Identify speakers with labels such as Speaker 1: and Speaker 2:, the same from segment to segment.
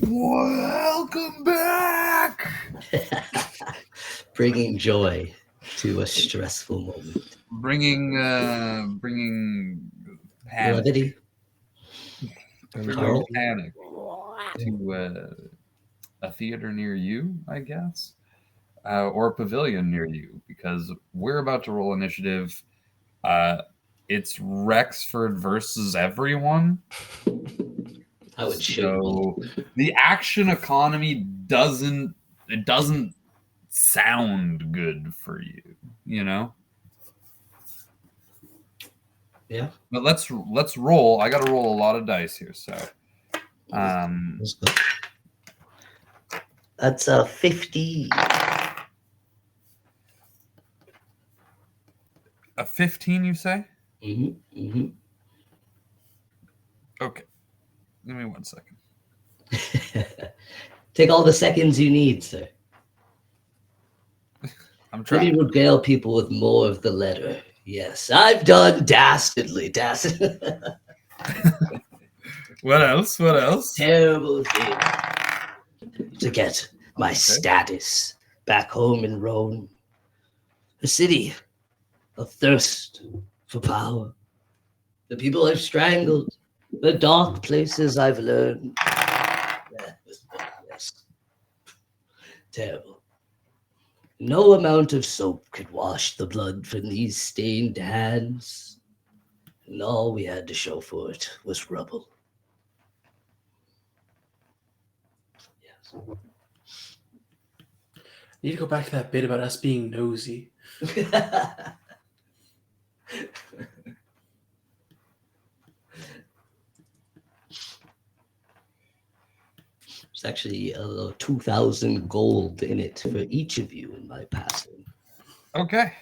Speaker 1: Welcome back.
Speaker 2: Bringing joy to a stressful moment.
Speaker 1: Bringing panic.
Speaker 2: Levity.
Speaker 1: Bringing panic to a theater near you, I guess, or a pavilion near you, because we're about to roll initiative. It's Rexford versus everyone.
Speaker 2: I would show.
Speaker 1: The action economy doesn't sound good for you, you know?
Speaker 2: Yeah.
Speaker 1: But let's roll. I got to roll a lot of dice here, so
Speaker 2: that's a 50.
Speaker 1: A 15, you say?
Speaker 2: Mm-hmm.
Speaker 1: Okay. Give me 1 second.
Speaker 2: Take all the seconds you need, sir.
Speaker 1: I'm trying.
Speaker 2: Let me regale people with more of the letter. Yes, I've done dastardly.
Speaker 1: What else?
Speaker 2: Terrible thing to get my status back home in Roan. A city of thirst for power. The people I've strangled. The dark places I've learned. Yes. Terrible. No amount of soap could wash the blood from these stained hands. And all we had to show for it was rubble. Yes.
Speaker 3: I need to go back to that bit about us being nosy.
Speaker 2: There's actually 2,000 gold in it for each of you in my passing.
Speaker 1: Okay.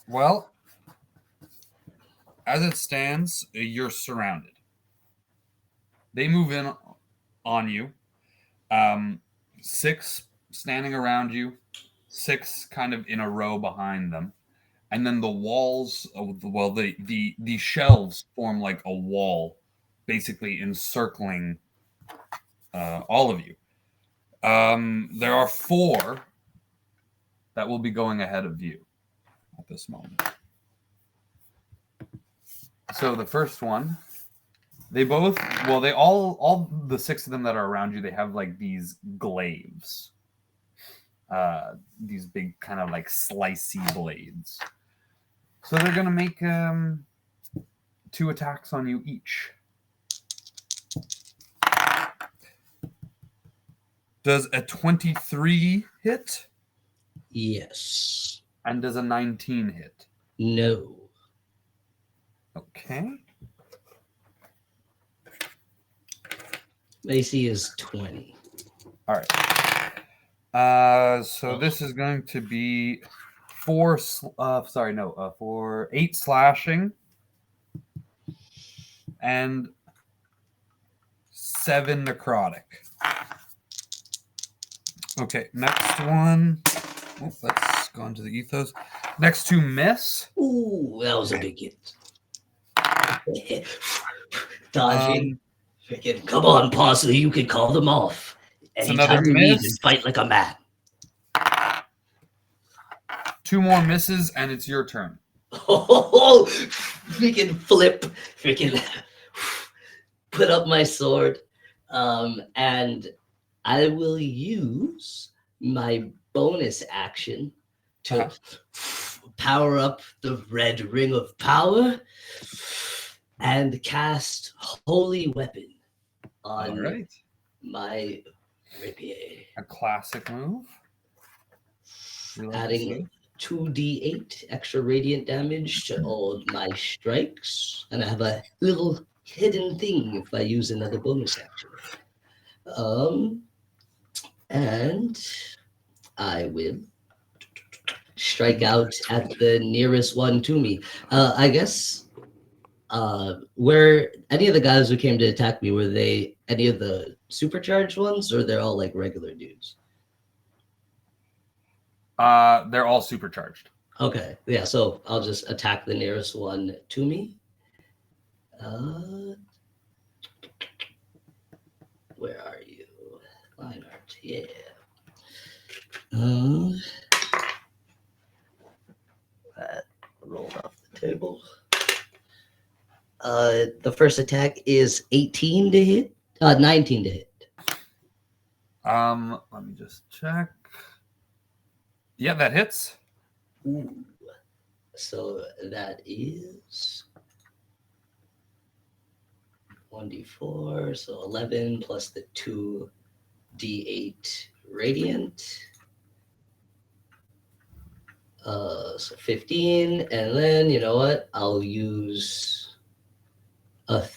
Speaker 1: Well, as it stands, you're surrounded. They move in on you. 6 standing around you, 6 kind of in a row behind them. And then the walls of the shelves form like a wall, basically encircling all of you. There are 4 that will be going ahead of you at this moment. So the first one, all the 6 of them that are around you, they have like these glaives. These big kind of like slicey blades. So they're going to make 2 attacks on you each. Does a 23 hit?
Speaker 2: Yes.
Speaker 1: And does a 19 hit?
Speaker 2: No.
Speaker 1: Okay.
Speaker 2: AC is 20.
Speaker 1: All right. So this is going to be 8 slashing and 7 necrotic. Okay, next one. Oh, let's go into the ethos. Next 2 miss.
Speaker 2: Ooh, that was a big hit. Dodging. Freaking, come on, Parsley, you can call them off. Anytime you need and fight like a man.
Speaker 1: 2 more misses, and it's your turn.
Speaker 2: Oh, freaking flip. Freaking put up my sword. And I will use my bonus action to power up the red ring of power and cast Holy Weapon on my rapier.
Speaker 1: A classic move.
Speaker 2: Adding 2d8 extra radiant damage to all my strikes. And I have a little hidden thing if I use another bonus action. And I will strike out at the nearest one to me. I guess were any of the guys who came to attack me, were they any of the supercharged ones, or they're all like regular dudes?
Speaker 1: They're all supercharged.
Speaker 2: Okay, yeah, so I'll just attack the nearest one to me. Where are you? Line art, yeah. That rolled off the table. The first attack is 18 to hit. 19 to hit.
Speaker 1: Let me just check. Yeah, that hits.
Speaker 2: Ooh. So that is 1d4, so 11 plus the 2d8 radiant. So 15, and then you know what? I'll use a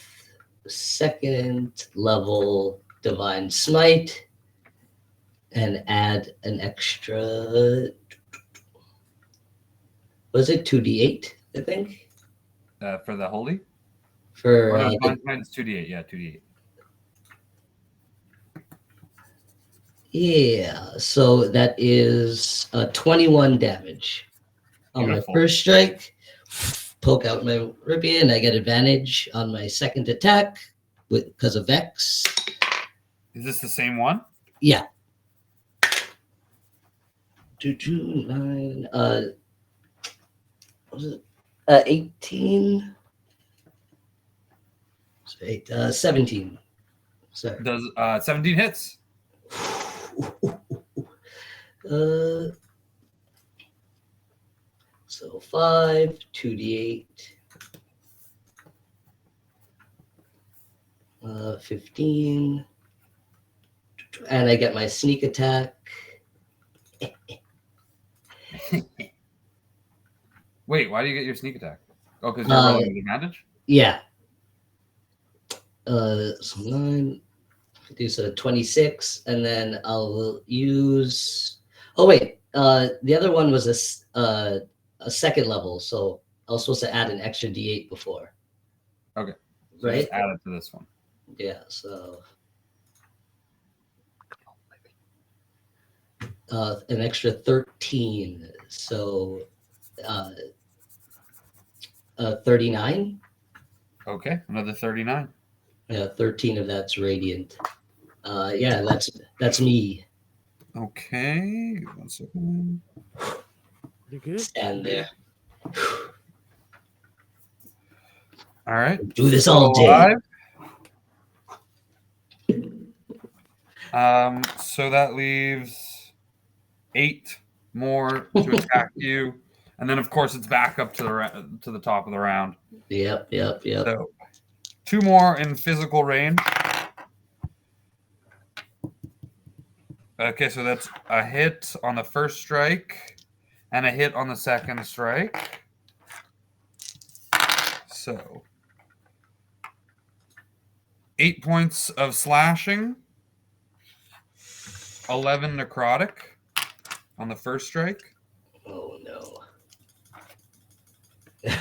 Speaker 2: second level divine smite and add an extra. Was it 2d8? I think
Speaker 1: For the holy?
Speaker 2: for
Speaker 1: no, mine's 2d8. Yeah, 2d8.
Speaker 2: yeah. So that is 21 damage on
Speaker 1: Beautiful.
Speaker 2: my first strike. Poke out my ribbon, and I get advantage on my second attack because of Vex.
Speaker 1: Is this the same one?
Speaker 2: Yeah. 2, 9. What was it? 18. So 8, 17. Sorry.
Speaker 1: Does 17 hits?
Speaker 2: So 5, 2d8. 15. And I get my sneak attack.
Speaker 1: Wait, why do you get your sneak attack? Oh, because you're rolling with advantage?
Speaker 2: Yeah. So 9. Do so 26, and then I'll use. Oh wait, the other one was a second level, so I was supposed to add an extra d8 before.
Speaker 1: Okay. So
Speaker 2: Right.
Speaker 1: just add it to this one.
Speaker 2: Yeah. So an extra 13. So 39.
Speaker 1: Okay, another 39.
Speaker 2: Yeah, 13 of that's radiant. Yeah, that's me.
Speaker 1: Okay, 1 second.
Speaker 4: You good?
Speaker 2: Stand there.
Speaker 1: All right.
Speaker 2: Do this
Speaker 1: Still
Speaker 2: all day.
Speaker 1: alive. So that leaves 8 more to attack you, and then of course it's back up to the top of the round.
Speaker 2: Yep.
Speaker 1: So 2 more in physical range. Okay, so that's a hit on the first strike and a hit on the second strike. So 8 points of slashing, 11 necrotic on the first strike.
Speaker 2: Oh no.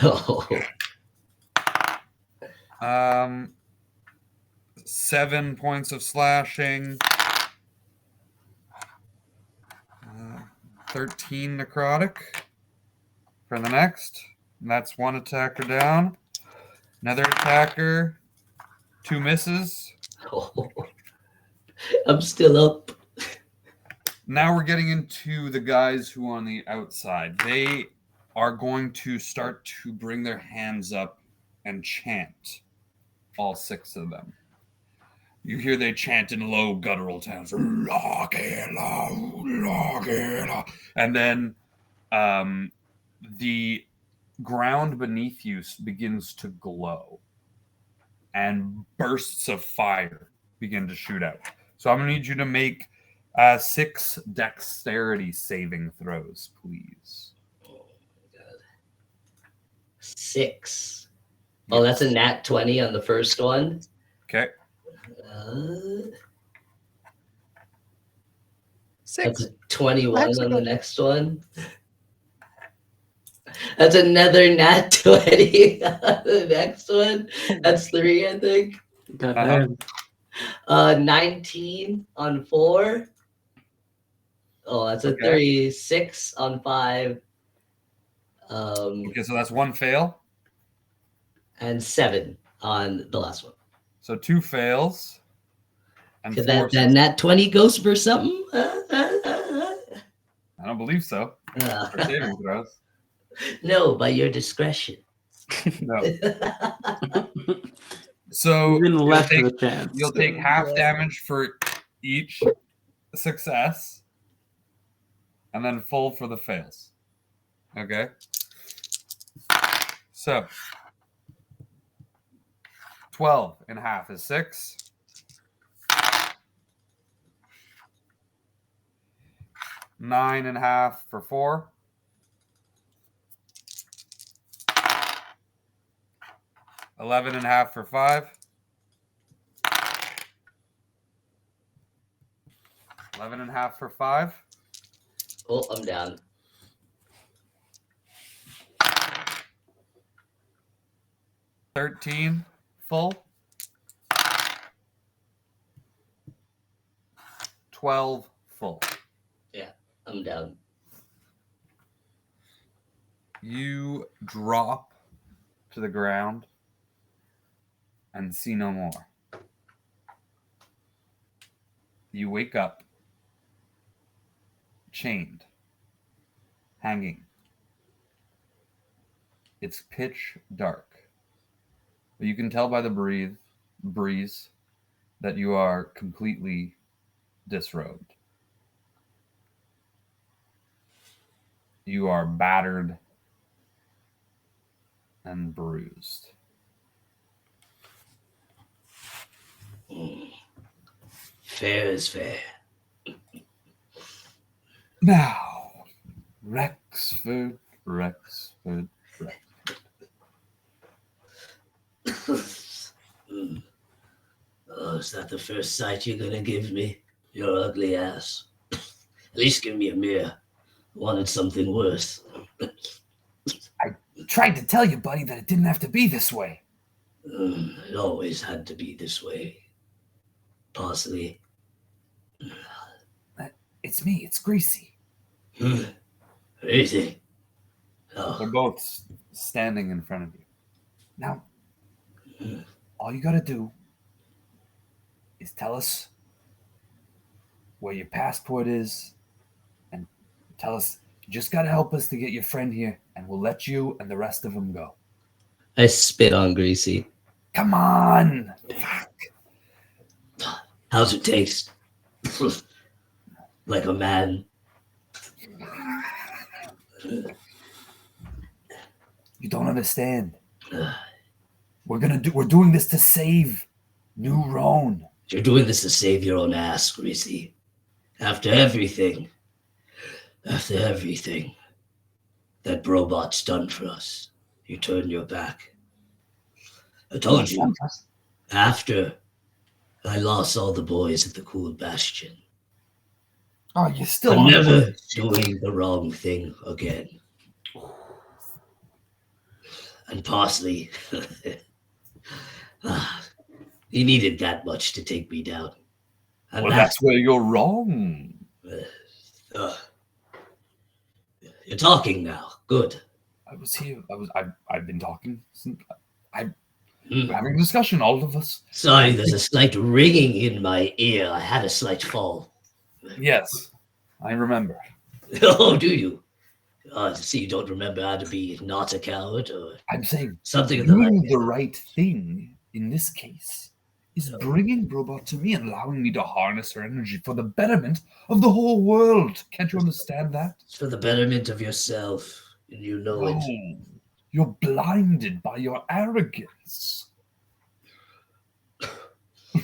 Speaker 2: Oh.
Speaker 1: 7 points of slashing, 13 necrotic for the next. And that's 1 attacker down. Another attacker, 2 misses.
Speaker 2: Oh. I'm still up.
Speaker 1: Now we're getting into the guys who are on the outside. They are going to start to bring their hands up and chant. All 6 of them. You hear they chant in low guttural tones. And then the ground beneath you begins to glow. And bursts of fire begin to shoot out. So I'm going to need you to make 6 dexterity saving throws, please.
Speaker 2: Oh my god. 6. Oh, that's a nat 20 on the first one.
Speaker 1: Okay.
Speaker 4: 6.
Speaker 2: That's a 21 on the next one. That's another nat 20 on the next one. That's 3, I think.
Speaker 3: Goddamn.
Speaker 2: 19 on 4. Oh, that's a 36 on 5.
Speaker 1: Okay, so that's 1 fail.
Speaker 2: And 7 on the last one.
Speaker 1: So 2 fails. And
Speaker 2: Could
Speaker 1: 4
Speaker 2: that nat 20 goes for something?
Speaker 1: I don't believe so. For saving throws.
Speaker 2: No, by your discretion.
Speaker 1: No. So
Speaker 3: Even less of a chance.
Speaker 1: you'll take half damage for each success, and then full for the fails. Okay. So 12 in half is 6. 9 in half for 4. 11 in half for 5. 11 and a half for 5.
Speaker 2: Oh, I'm down.
Speaker 1: 13 full. 12 full.
Speaker 2: Yeah, I'm down.
Speaker 1: You drop to the ground and see no more. You wake up chained, hanging. It's pitch dark. But you can tell by the breeze that you are completely disrobed. You are battered and bruised.
Speaker 2: Fair is fair.
Speaker 1: Now, Rexford.
Speaker 2: Oh, is that the first sight you're gonna give me? Your ugly ass. At least give me a mirror. Wanted something worse.
Speaker 1: I tried to tell you, buddy, that it didn't have to be this way.
Speaker 2: It always had to be this way. Parsley.
Speaker 1: It's me. It's Greasy.
Speaker 2: Crazy. Oh,
Speaker 1: They're both standing in front of you. Now, all you gotta do is tell us where your passport is and tell us you just gotta help us to get your friend here and we'll let you and the rest of them go.
Speaker 2: I spit on Greasy.
Speaker 1: Come on!
Speaker 2: How's it taste? Like a man.
Speaker 1: You don't understand. We're doing this to save New Roan.
Speaker 2: You're doing this to save your own ass, Greasy. After everything that Brobot's done for us, you turn your back. I told you, after I lost all the boys at the Cool Bastion,
Speaker 1: Oh, you're still
Speaker 2: I'm
Speaker 1: on
Speaker 2: never doing the wrong thing again. And Parsley, he needed that much to take me down. And
Speaker 1: Well, that's where you're wrong.
Speaker 2: You're talking now. Good.
Speaker 1: I was here. I've been talking. We're having a discussion, all of us.
Speaker 2: Sorry, there's a slight ringing in my ear. I had a slight fall.
Speaker 1: Yes, I remember.
Speaker 2: Oh, do you? See, you don't remember how to be not a coward or
Speaker 1: I'm saying
Speaker 2: something of the
Speaker 1: doing
Speaker 2: like.
Speaker 1: the right thing in this case is bringing Brobot to me and allowing me to harness her energy for the betterment of the whole world. Can't you understand that?
Speaker 2: It's for the betterment of yourself, and you know it.
Speaker 1: No, you're blinded by your arrogance.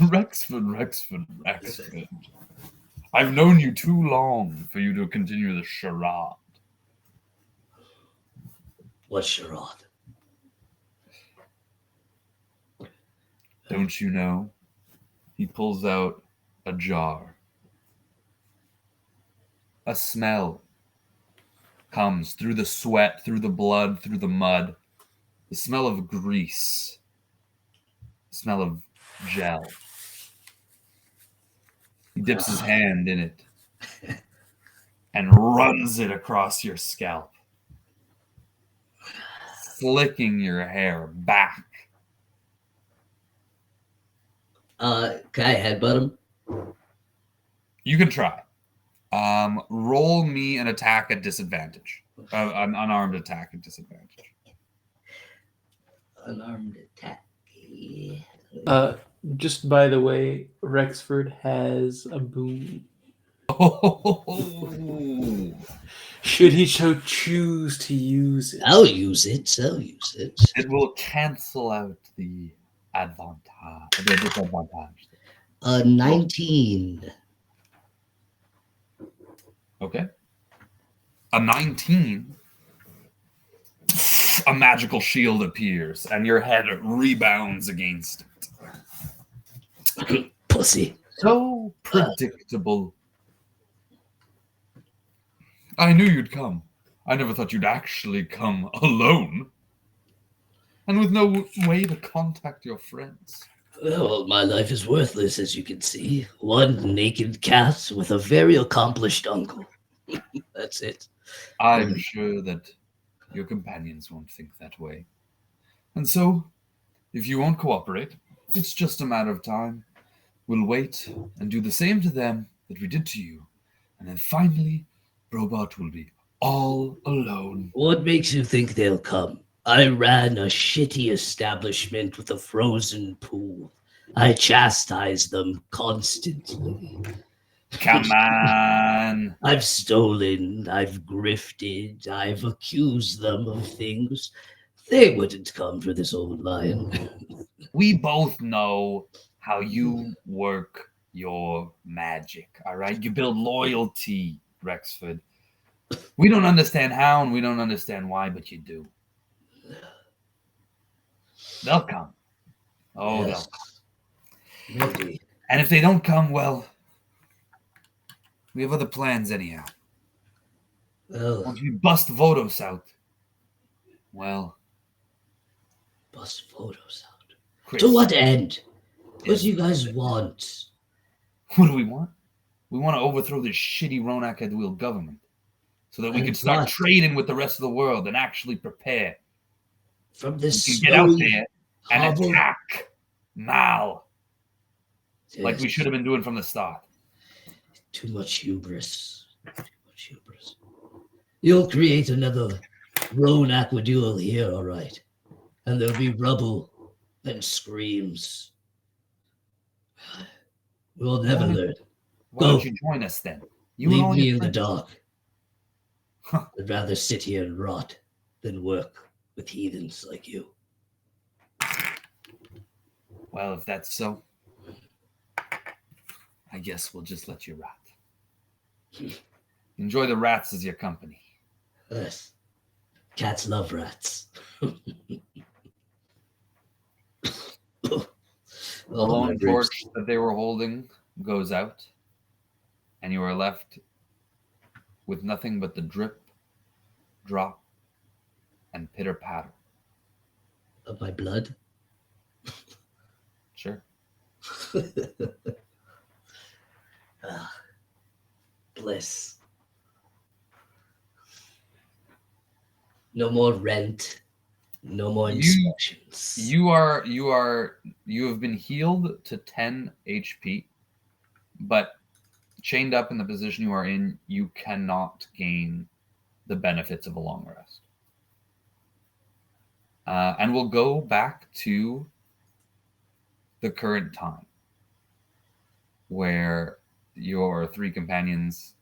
Speaker 1: Rexford. I've known you too long for you to continue the charade.
Speaker 2: What charade?
Speaker 1: Don't you know? He pulls out a jar. A smell comes through the sweat, through the blood, through the mud. The smell of grease. The smell of gel. He dips his hand in it and runs it across your scalp, flicking your hair back.
Speaker 2: Can I headbutt him?
Speaker 1: You can try. Roll me an attack at disadvantage. An unarmed attack at disadvantage.
Speaker 2: Unarmed attack. Yeah.
Speaker 3: Just by the way, Rexford has a boon.
Speaker 1: Oh,
Speaker 3: Should he so choose to use it?
Speaker 2: I'll use it.
Speaker 1: it will cancel out the disadvantage.
Speaker 2: 19.
Speaker 1: Okay. A 19. A magical shield appears, and your head rebounds against it.
Speaker 2: Pussy.
Speaker 1: So predictable. I knew you'd come. I never thought you'd actually come alone. And with no way to contact your friends.
Speaker 2: Well, my life is worthless, as you can see. One naked cat with a very accomplished uncle. That's it.
Speaker 1: I'm sure that your companions won't think that way. And so, if you won't cooperate, it's just a matter of time. We'll wait and do the same to them that we did to you. And then finally, Robot will be all alone.
Speaker 2: What makes you think they'll come? I ran a shitty establishment with a frozen pool. I chastised them constantly.
Speaker 1: Come on.
Speaker 2: I've stolen, I've grifted, I've accused them of things. They wouldn't come for this old lion.
Speaker 1: We both know how you work your magic, all right? You build loyalty, Rexford. We don't understand how and we don't understand why, but you do. They'll come. Oh,
Speaker 2: Yes.
Speaker 1: they'll come.
Speaker 2: Maybe.
Speaker 1: And if they don't come, well, we have other plans anyhow.
Speaker 2: Well,
Speaker 1: Once we bust Vodos out, well,
Speaker 2: bust photos out.
Speaker 1: Chris,
Speaker 2: To what end? What do you guys want?
Speaker 1: what do we want? We want to overthrow this shitty Roan Acaduil government so that we
Speaker 2: And
Speaker 1: can start
Speaker 2: what?
Speaker 1: trading with the rest of the world and actually prepare.
Speaker 2: From
Speaker 1: We
Speaker 2: this
Speaker 1: can get out
Speaker 2: snowy
Speaker 1: there and
Speaker 2: hovel?
Speaker 1: attack Mal like we
Speaker 2: Yes.
Speaker 1: should have been doing from the start.
Speaker 2: Too much hubris. You'll create another Roan Acaduil here, all right. And there'll be rubble and screams. We'll never learn.
Speaker 1: Why don't you join us then? You and
Speaker 2: Leave
Speaker 1: all
Speaker 2: me
Speaker 1: your
Speaker 2: in the
Speaker 1: friends.
Speaker 2: dark.
Speaker 1: Huh.
Speaker 2: I'd rather sit here and rot than work with heathens like you.
Speaker 1: Well, if that's so, I guess we'll just let you rat. Enjoy the rats as your company.
Speaker 2: Yes. Cats love rats.
Speaker 1: The lone torch that they were holding goes out, and you are left with nothing but the drip, drop, and pitter patter.
Speaker 2: Of my blood?
Speaker 1: Sure.
Speaker 2: Bliss. No more rent. No more inspections.
Speaker 1: You have been healed to 10 HP, but chained up in the position you are in, you cannot gain the benefits of a long rest. And we'll go back to the current time where your three companions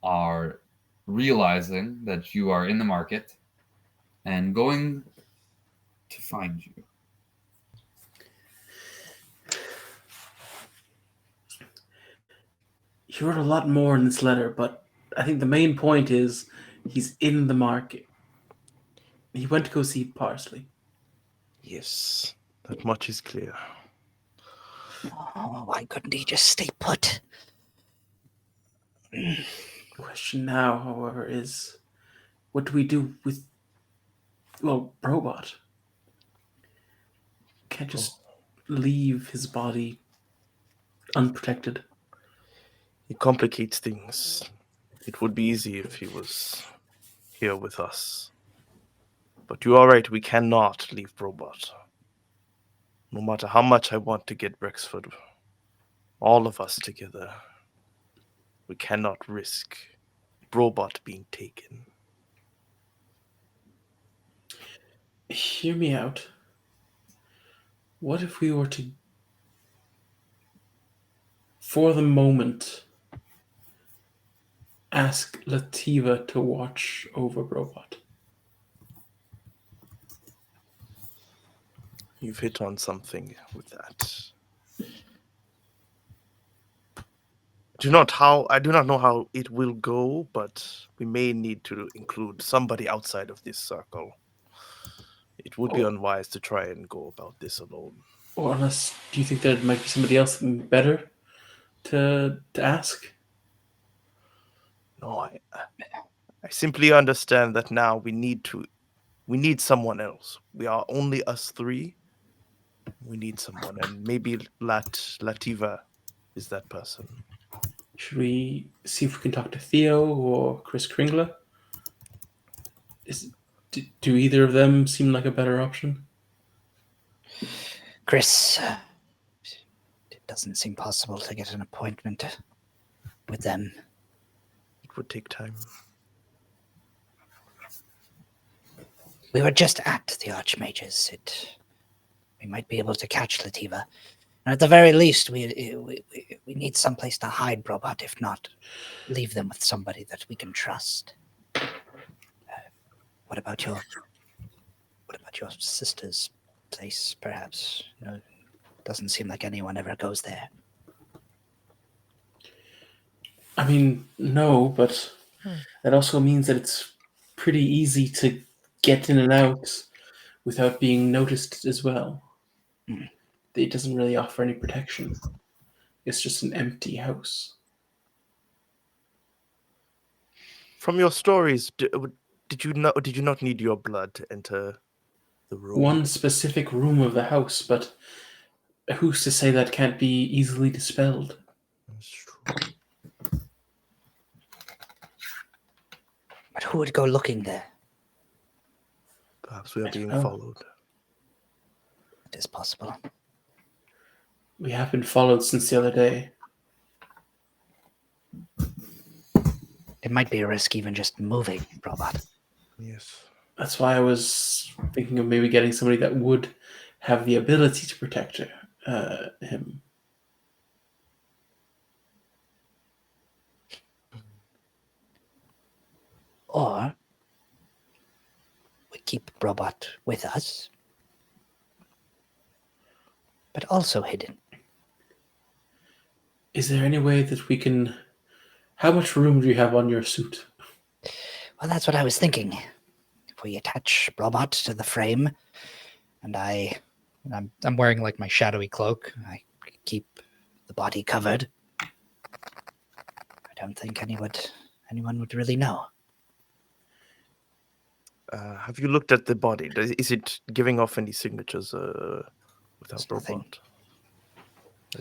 Speaker 1: are realizing that you are in the market and going to find you.
Speaker 3: He wrote a lot more in this letter, but I think the main point is he's in the market. He went to go see Parsley.
Speaker 5: Yes, that much is clear.
Speaker 6: Oh, why couldn't he just stay put?
Speaker 3: The question now, however, is what do we do with, well, Robot? Can't just leave his body unprotected.
Speaker 5: It complicates things. It would be easy if he was here with us. But you are right, we cannot leave Robot. No matter how much I want to get Rexford, all of us together, We cannot risk Brobot being taken.
Speaker 3: Hear me out. What if we were to, for the moment, ask Lativa to watch over Brobot?
Speaker 5: You've hit on something with that. I do not know how it will go, but we may need to include somebody outside of this circle. It would be unwise to try and go about this alone.
Speaker 3: Or unless, do you think there might be somebody else better to ask?
Speaker 5: No, I simply understand that now we need someone else. We are only us three. We need someone, and maybe Lativa is that person.
Speaker 3: Should we see if we can talk to Theo or Chris Kringler? Do either of them seem like a better option?
Speaker 6: Chris, it doesn't seem possible to get an appointment with them.
Speaker 5: It would take time.
Speaker 6: We were just at the Archmage's. We might be able to catch Lativa. And at the very least, we need someplace to hide Brobot. If not, leave them with somebody that we can trust. What about your sister's place? Perhaps. Doesn't seem like anyone ever goes there.
Speaker 3: I mean, no, but that also means that it's pretty easy to get in and out without being noticed as well. It doesn't really offer any protection. It's just an empty house.
Speaker 5: From your stories, did you not need your blood to enter the room?
Speaker 3: One specific room of the house, but who's to say that can't be easily dispelled?
Speaker 5: That's true.
Speaker 6: But who would go looking there?
Speaker 5: Perhaps we are being
Speaker 3: know.
Speaker 5: followed.
Speaker 6: It is possible.
Speaker 3: We have been followed since the other day.
Speaker 6: It might be a risk even just moving Brobot.
Speaker 5: Yes.
Speaker 3: That's why I was thinking of maybe getting somebody that would have the ability to protect him.
Speaker 6: Or we keep Brobot with us, but also hidden.
Speaker 3: Is there any way that we can... How much room do you have on your suit?
Speaker 6: Well, that's what I was thinking. If we attach Brobot to the frame, and I'm wearing like my shadowy cloak, I keep the body covered. I don't think anyone would really know.
Speaker 5: Have you looked at the body? Is it giving off any signatures without
Speaker 6: nothing.
Speaker 5: Brobot?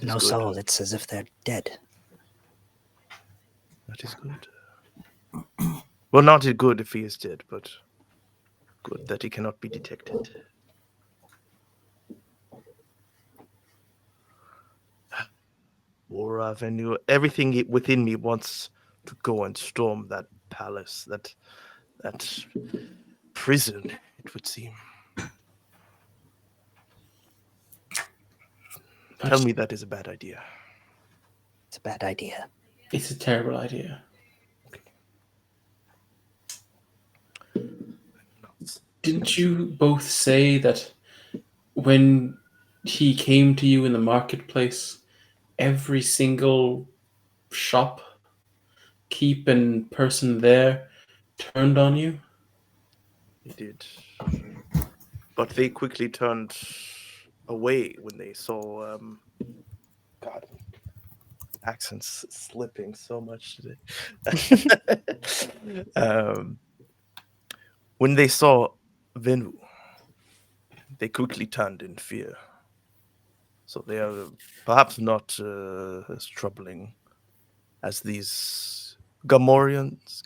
Speaker 6: No soul. It's as if they're dead.
Speaker 5: That is good. Well, not good if he is dead, but good that he cannot be detected. War Avenue, everything within me wants to go and storm that palace, that prison, it would seem. Tell me that is a bad idea.
Speaker 6: It's a bad idea.
Speaker 3: It's a terrible idea. Didn't you both say that when he came to you in the marketplace, every single shop, keep, and person there turned on you?
Speaker 5: They did. But they quickly turned away when they saw... God, accents slipping so much today. When they saw Venu, they quickly turned in fear. So they are perhaps not as troubling as these Gamorans.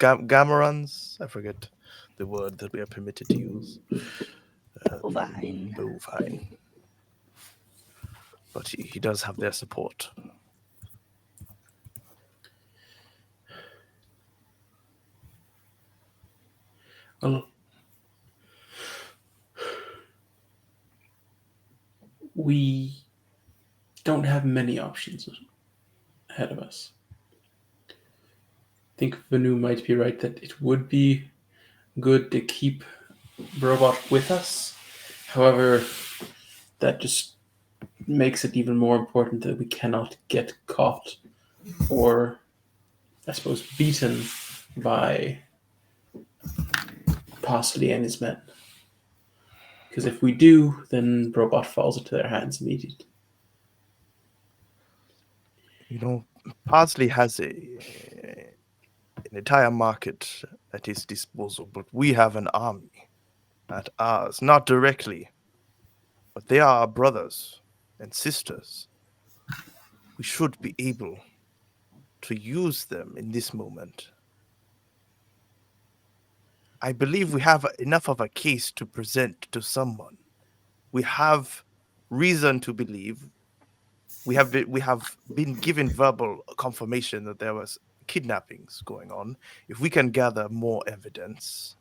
Speaker 5: I forget the word that we are permitted to use. Bovine. But he does have their support.
Speaker 3: Well, we don't have many options ahead of us. I think Vanu might be right that it would be good to keep Robot with us. However, that just makes it even more important that we cannot get caught or, I suppose, beaten by Parsley and his men. Because if we do, then Robot falls into their hands immediately.
Speaker 5: You know, Parsley has an entire market at his disposal, but we have an army at ours, not directly, but they are our brothers and sisters. We should be able to use them in this moment. I believe we have enough of a case to present to someone. We have reason to believe. We have been given verbal confirmation that there was kidnappings going on. If we can gather more evidence,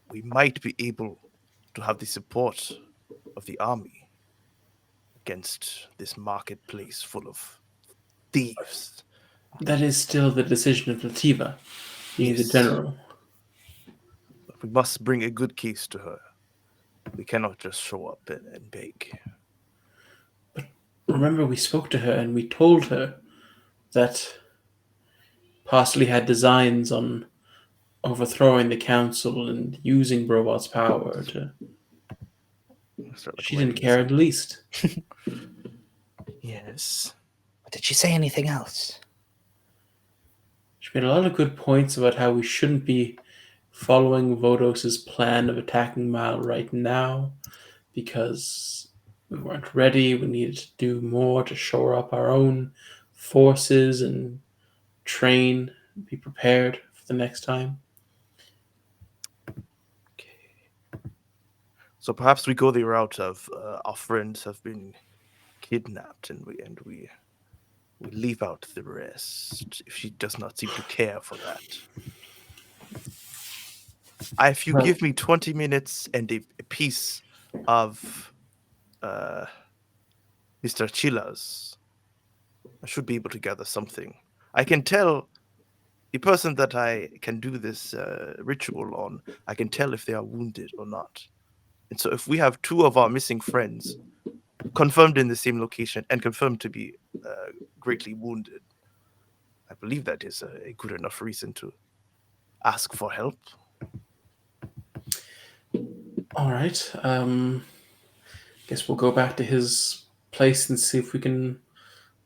Speaker 5: we might be able to have the support of the army against this marketplace full of thieves.
Speaker 3: That is still the decision of Lativa, being the
Speaker 5: Yes.
Speaker 3: general.
Speaker 5: But we must bring a good case to her. We cannot just show up and beg.
Speaker 3: Remember, we spoke to her and we told her that Parsley had designs on overthrowing the council and using Robot's power to. She didn't care in the least.
Speaker 5: Yes.
Speaker 6: Did she say anything else?
Speaker 3: She made a lot of good points about how we shouldn't be following Vodos's plan of attacking Mal right now because we weren't ready. We needed to do more to shore up our own forces and train, be prepared for the next time.
Speaker 5: Okay. So perhaps we go the route of our friends have been kidnapped, and we leave out the rest. If she does not seem to care for that, if you give me 20 minutes and a piece of Mr. Chilla's, I should be able to gather something. I can tell the person that I can do this ritual on, I can tell if they are wounded or not. And so if we have two of our missing friends confirmed in the same location and confirmed to be greatly wounded, I believe that is a good enough reason to ask for help.
Speaker 3: All right. Guess we'll go back to his place and see if we can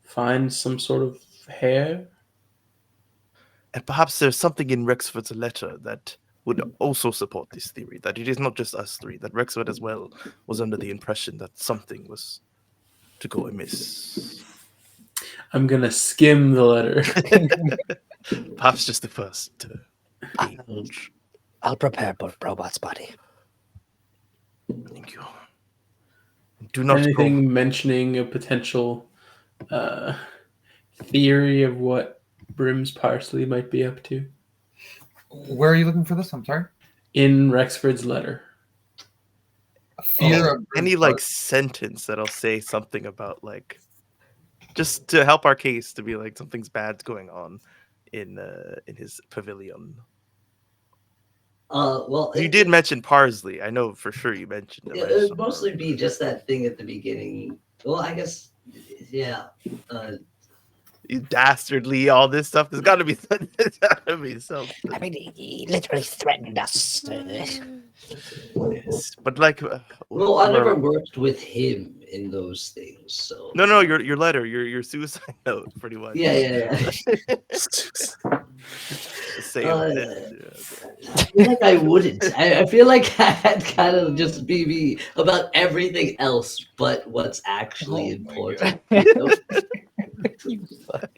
Speaker 3: find some sort of hair.
Speaker 5: And perhaps there's something in Rexford's letter that would also support this theory, that it is not just us three, that Rexford as well was under the impression that something was to go amiss.
Speaker 3: I'm going to skim the letter.
Speaker 5: Perhaps just the first page.
Speaker 6: I'll prepare Robot's body.
Speaker 5: Thank you. Do not
Speaker 3: anything mentioning a potential theory of what Brim's Parsley might be up to?
Speaker 1: Where are you looking for this? I'm sorry.
Speaker 3: In Rexford's letter.
Speaker 1: Fear of
Speaker 5: any like sentence that'll say something about like just to help our case to be like something's bad's going on in his pavilion.
Speaker 2: Well,
Speaker 5: you did mention Parsley. I know for sure you mentioned it.
Speaker 2: It would mostly be just that thing at the beginning. Well, I guess, yeah.
Speaker 5: You dastardly, all this stuff. There's got to be something.
Speaker 6: I mean, he literally threatened us.
Speaker 5: Yes, but like,
Speaker 2: well, I never worked with him in those things, so.
Speaker 5: No, your letter, your suicide note, pretty much.
Speaker 2: Yeah.
Speaker 5: Say
Speaker 2: I feel like I wouldn't. I feel like I'd kind of just be about everything else but what's actually important.
Speaker 6: You fuck.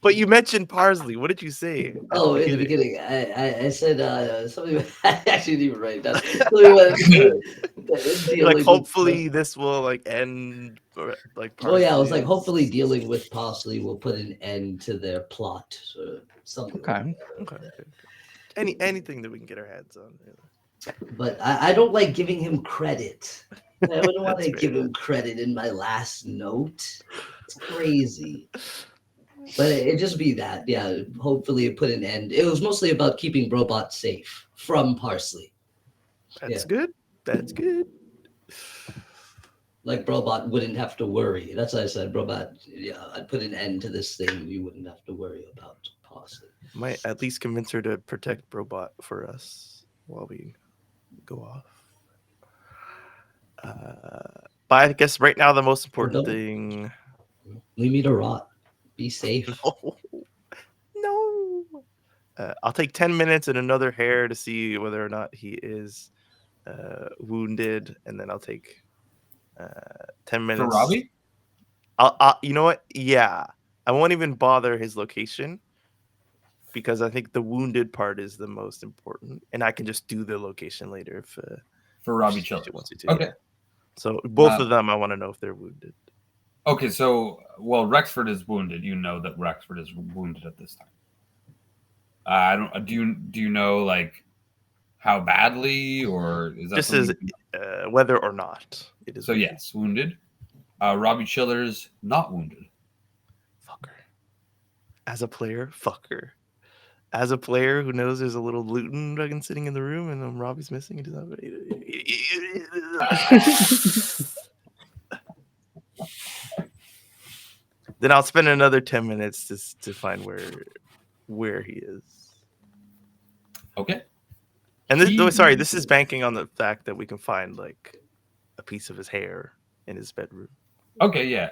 Speaker 5: But you mentioned Parsley. What did you say?
Speaker 2: Oh, in the beginning, I said something. I actually didn't even write it down. Like,
Speaker 5: hopefully this will like end. Like,
Speaker 2: oh yeah, I was like, hopefully dealing with Parsley will put an end to their plot or something.
Speaker 6: Okay.
Speaker 5: Okay. anything that we can get our hands on. Really.
Speaker 2: But I don't like giving him credit. I wouldn't want
Speaker 5: That's
Speaker 2: to
Speaker 5: fair.
Speaker 2: give him credit in my last note. It's crazy. But it just be that, yeah. Hopefully, it put an end. It was mostly about keeping Robot safe from Parsley.
Speaker 5: That's good. That's good.
Speaker 2: Like Robot wouldn't have to worry. That's why I said, Robot, yeah, I'd put an end to this thing. You wouldn't have to worry about Parsley.
Speaker 5: Might at least convince her to protect Robot for us while we go off. But I guess right now the most important thing.
Speaker 2: Leave me to rot. Be safe.
Speaker 5: No. I'll take 10 minutes and another hair to see whether or not he is wounded, and then I'll take 10 minutes.
Speaker 1: For Robbie?
Speaker 5: I'll you know what? Yeah. I won't even bother his location because I think the wounded part is the most important, and I can just do the location later if
Speaker 1: For Robbie
Speaker 5: she
Speaker 1: Childers.
Speaker 5: wants you to.
Speaker 1: Okay.
Speaker 5: Yeah. So both of them, I want to know if they're wounded.
Speaker 1: Okay, so Rexford is wounded. You know that Rexford is wounded at this time. I don't. Do you know like how badly, or is that
Speaker 5: This is whether or not it is.
Speaker 1: So
Speaker 5: wounded.
Speaker 1: yes, wounded. Robbie Childers not wounded.
Speaker 5: Fucker. As a player, fucker. As a player who knows there's a little Luton dragon sitting in the room and Robbie's missing, it does not. Then I'll spend another 10 minutes to find where he is.
Speaker 1: Okay.
Speaker 5: And this is banking on the fact that we can find like a piece of his hair in his bedroom.
Speaker 1: Okay, yeah.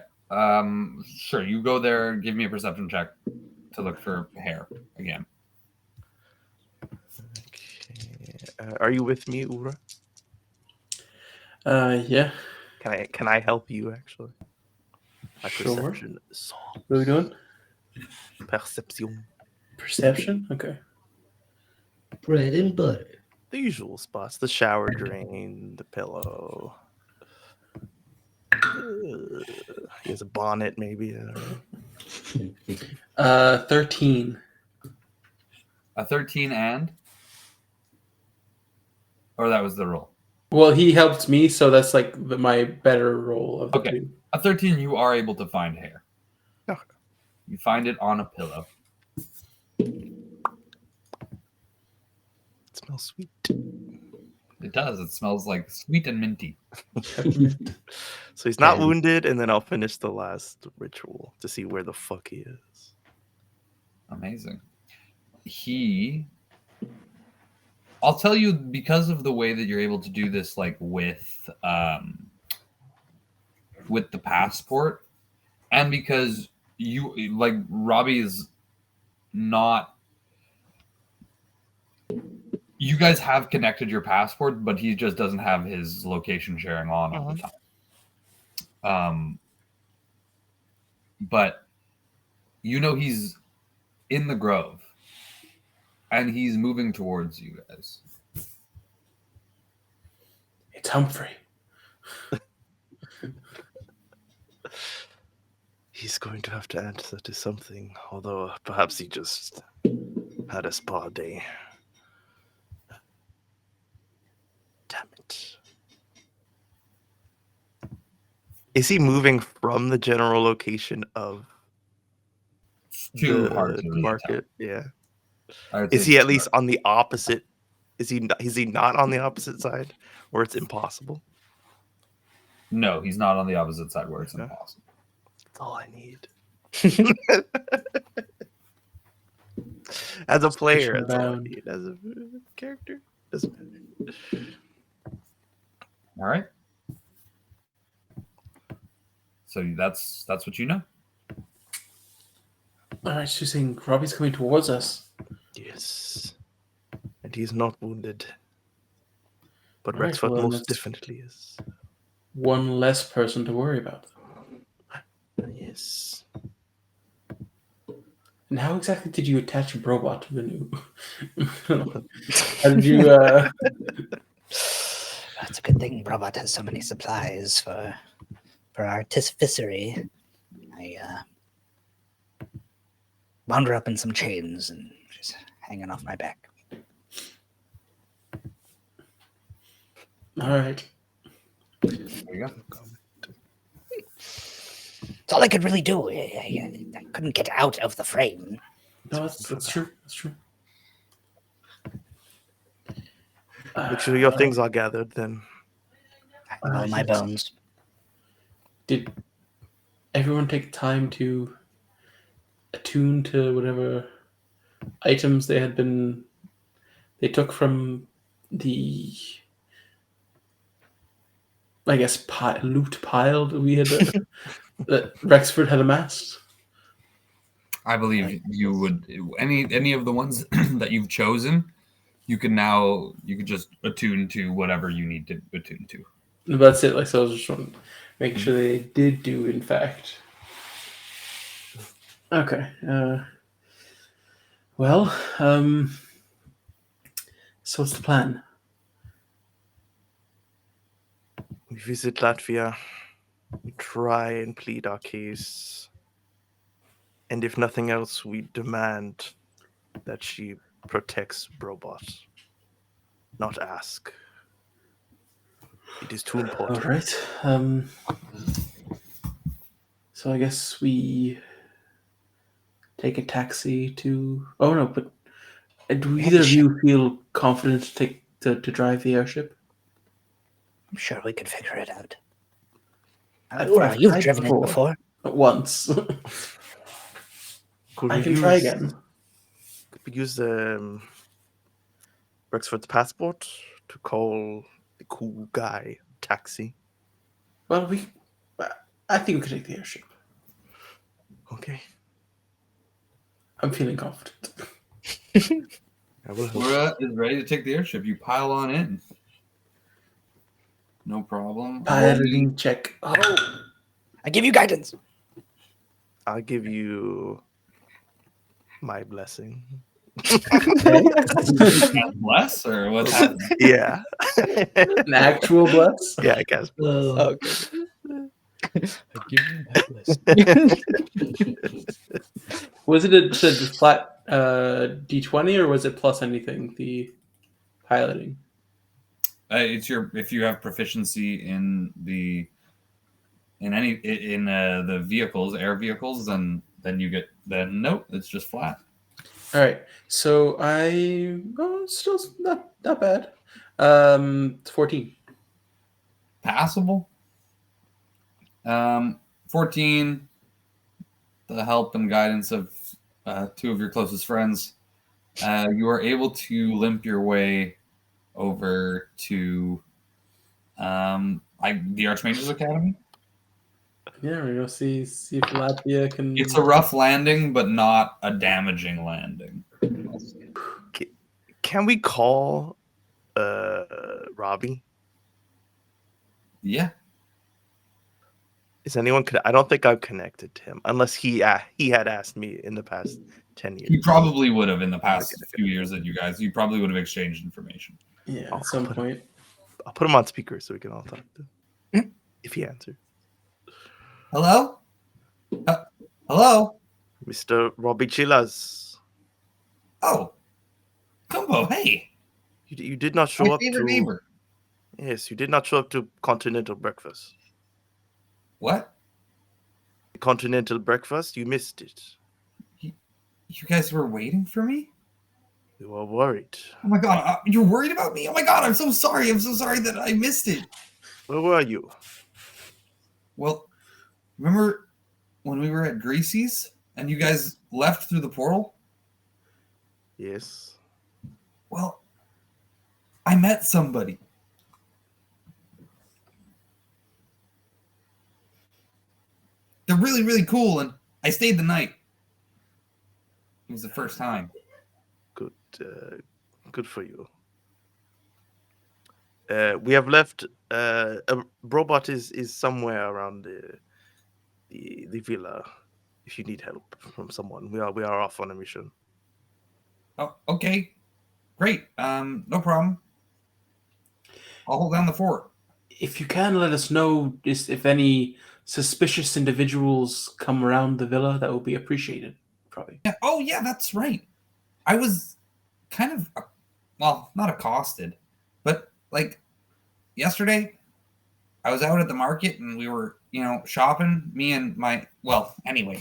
Speaker 1: Sure. You go there. Give me a perception check to look for hair again.
Speaker 5: Okay. Are you with me, Ura?
Speaker 3: Yeah.
Speaker 5: Can I help you actually? My
Speaker 3: Sure.
Speaker 5: perception.
Speaker 3: What are we doing?
Speaker 5: Perception.
Speaker 3: Perception? Okay.
Speaker 2: Bread and butter.
Speaker 5: The usual spots: the shower drain, the pillow. He has a bonnet, maybe. I don't know.
Speaker 3: 13.
Speaker 1: A 13 and? Or that was the roll?
Speaker 3: Well, he helped me, so that's like my better roll of the
Speaker 1: Okay.
Speaker 3: two.
Speaker 1: A 13, you are able to find hair.
Speaker 5: Okay.
Speaker 1: You find it on a pillow.
Speaker 5: It smells sweet.
Speaker 1: It does. It smells like sweet and minty.
Speaker 5: So he's not wounded, and then I'll finish the last ritual to see where the fuck he is.
Speaker 1: Amazing. I'll tell you, because of the way that you're able to do this, like with the passport, and because you like Robbie is not. You guys have connected your passport, but he just doesn't have his location sharing on all the time. But you know he's in the grove, and he's moving towards you guys.
Speaker 3: It's Humphrey.
Speaker 5: He's going to have to answer to something, although perhaps he just had a spa day. Damn it. Is he moving from the general location of
Speaker 1: Too
Speaker 5: the
Speaker 1: hard to really
Speaker 5: market? Yeah.
Speaker 1: tell.
Speaker 5: Is he at least on the opposite? Is he not on the opposite side where it's impossible?
Speaker 1: No, he's not on the opposite side where it's impossible.
Speaker 5: That's all I need. As a player, that's all I need. As a character, doesn't matter.
Speaker 1: All right. So that's what you know.
Speaker 3: All right, she's saying Robbie's coming towards us.
Speaker 5: Yes. And he's not wounded. But
Speaker 3: All right,
Speaker 5: Rexford
Speaker 3: well,
Speaker 5: most definitely is.
Speaker 3: One less person to worry about.
Speaker 5: Yes.
Speaker 3: And how exactly did you attach a robot to the new? How did you?
Speaker 6: That's a good thing Robot has so many supplies for artificery. I wound her up in some chains and she's hanging off my back.
Speaker 3: All right.
Speaker 1: There you go.
Speaker 6: It's all I could really do. I couldn't get out of the frame.
Speaker 3: No, that's true. That's true.
Speaker 5: Make sure your things are gathered then.
Speaker 6: And all my
Speaker 3: yes.
Speaker 6: bones.
Speaker 3: Did everyone take time to attune to whatever items they took from the, I guess, loot pile that we had that Rexford had amassed?
Speaker 1: I believe you would any of the ones that you've chosen. You could just attune to whatever you need to attune to.
Speaker 3: That's it. Like, so I was just trying to make sure they did do, in fact. Okay. Well, so what's the plan?
Speaker 5: We visit Latvia. We try and plead our case. And if nothing else, we demand that she protects Brobot. Not ask. It is too
Speaker 3: All
Speaker 5: important.
Speaker 3: right. So I guess we take a taxi to. Oh no, but do either of you feel confident to drive the airship?
Speaker 6: I'm sure we could figure it out.
Speaker 3: I've
Speaker 6: You've
Speaker 3: tried
Speaker 6: driven it before.
Speaker 3: Once.
Speaker 5: Could
Speaker 3: I
Speaker 5: we
Speaker 3: can try again.
Speaker 5: Could we use Rexford's passport to call the cool guy taxi?
Speaker 3: Well, I think we could take the airship.
Speaker 5: Okay.
Speaker 3: I'm feeling confident.
Speaker 5: I will help.
Speaker 1: Laura is ready to take the airship. You pile on in. No problem.
Speaker 3: Piloting check. Oh,
Speaker 6: I give you guidance.
Speaker 5: I'll give you my blessing.
Speaker 1: Bless or what's happening?
Speaker 5: Yeah.
Speaker 3: an actual bless.
Speaker 5: Yeah, I guess.
Speaker 6: Oh,
Speaker 2: I give you my blessing.
Speaker 3: Was it a flat D20 or was it plus anything? The piloting.
Speaker 1: It's if you have proficiency in the vehicles, air vehicles, then you get nope. It's just flat.
Speaker 3: All right. So still not bad. 14.
Speaker 1: Passable. 14. The help and guidance of two of your closest friends, you are able to limp your way over to the Archmage's Academy.
Speaker 3: Yeah, we're gonna see if Latvia can.
Speaker 1: It's a rough landing, but not a damaging landing.
Speaker 5: Can we call Robbie?
Speaker 1: Yeah.
Speaker 5: Is anyone? I don't think I've connected to him unless he had asked me in the past 10 years.
Speaker 1: He probably would have in the past few years that you probably would have exchanged information.
Speaker 3: Yeah, at some point.
Speaker 5: I'll put him on speaker so we can all talk to him. If he answers.
Speaker 1: Hello? Hello?
Speaker 5: Mr. Robbie Chilas.
Speaker 1: Oh. Gumbo, hey.
Speaker 5: You did not show
Speaker 1: My
Speaker 5: up
Speaker 1: favorite
Speaker 5: to
Speaker 1: neighbor.
Speaker 5: Yes, you did not show up to continental breakfast.
Speaker 1: What?
Speaker 5: Continental breakfast? You missed it.
Speaker 1: You guys were waiting for me?
Speaker 5: We were worried.
Speaker 1: Oh my god, you're worried about me? Oh my god, I'm so sorry. I'm so sorry that I missed it.
Speaker 5: Where were you?
Speaker 1: Well, remember when we were at Greasy's and you guys left through the portal?
Speaker 5: Yes.
Speaker 1: Well, I met somebody. They're really, really cool, and I stayed the night. It was the first time.
Speaker 5: Good. Good for you. We have left. A robot is somewhere around the villa. If you need help from someone, we are off on a mission.
Speaker 1: Oh, okay, great. No problem. I'll hold down the fort.
Speaker 3: If you can, let us know if any suspicious individuals come around the villa. That will be appreciated, probably.
Speaker 1: Yeah. Oh, yeah, that's right. I was kind of, well, not accosted, but like yesterday I was out at the market and we were, shopping. Me and anyway,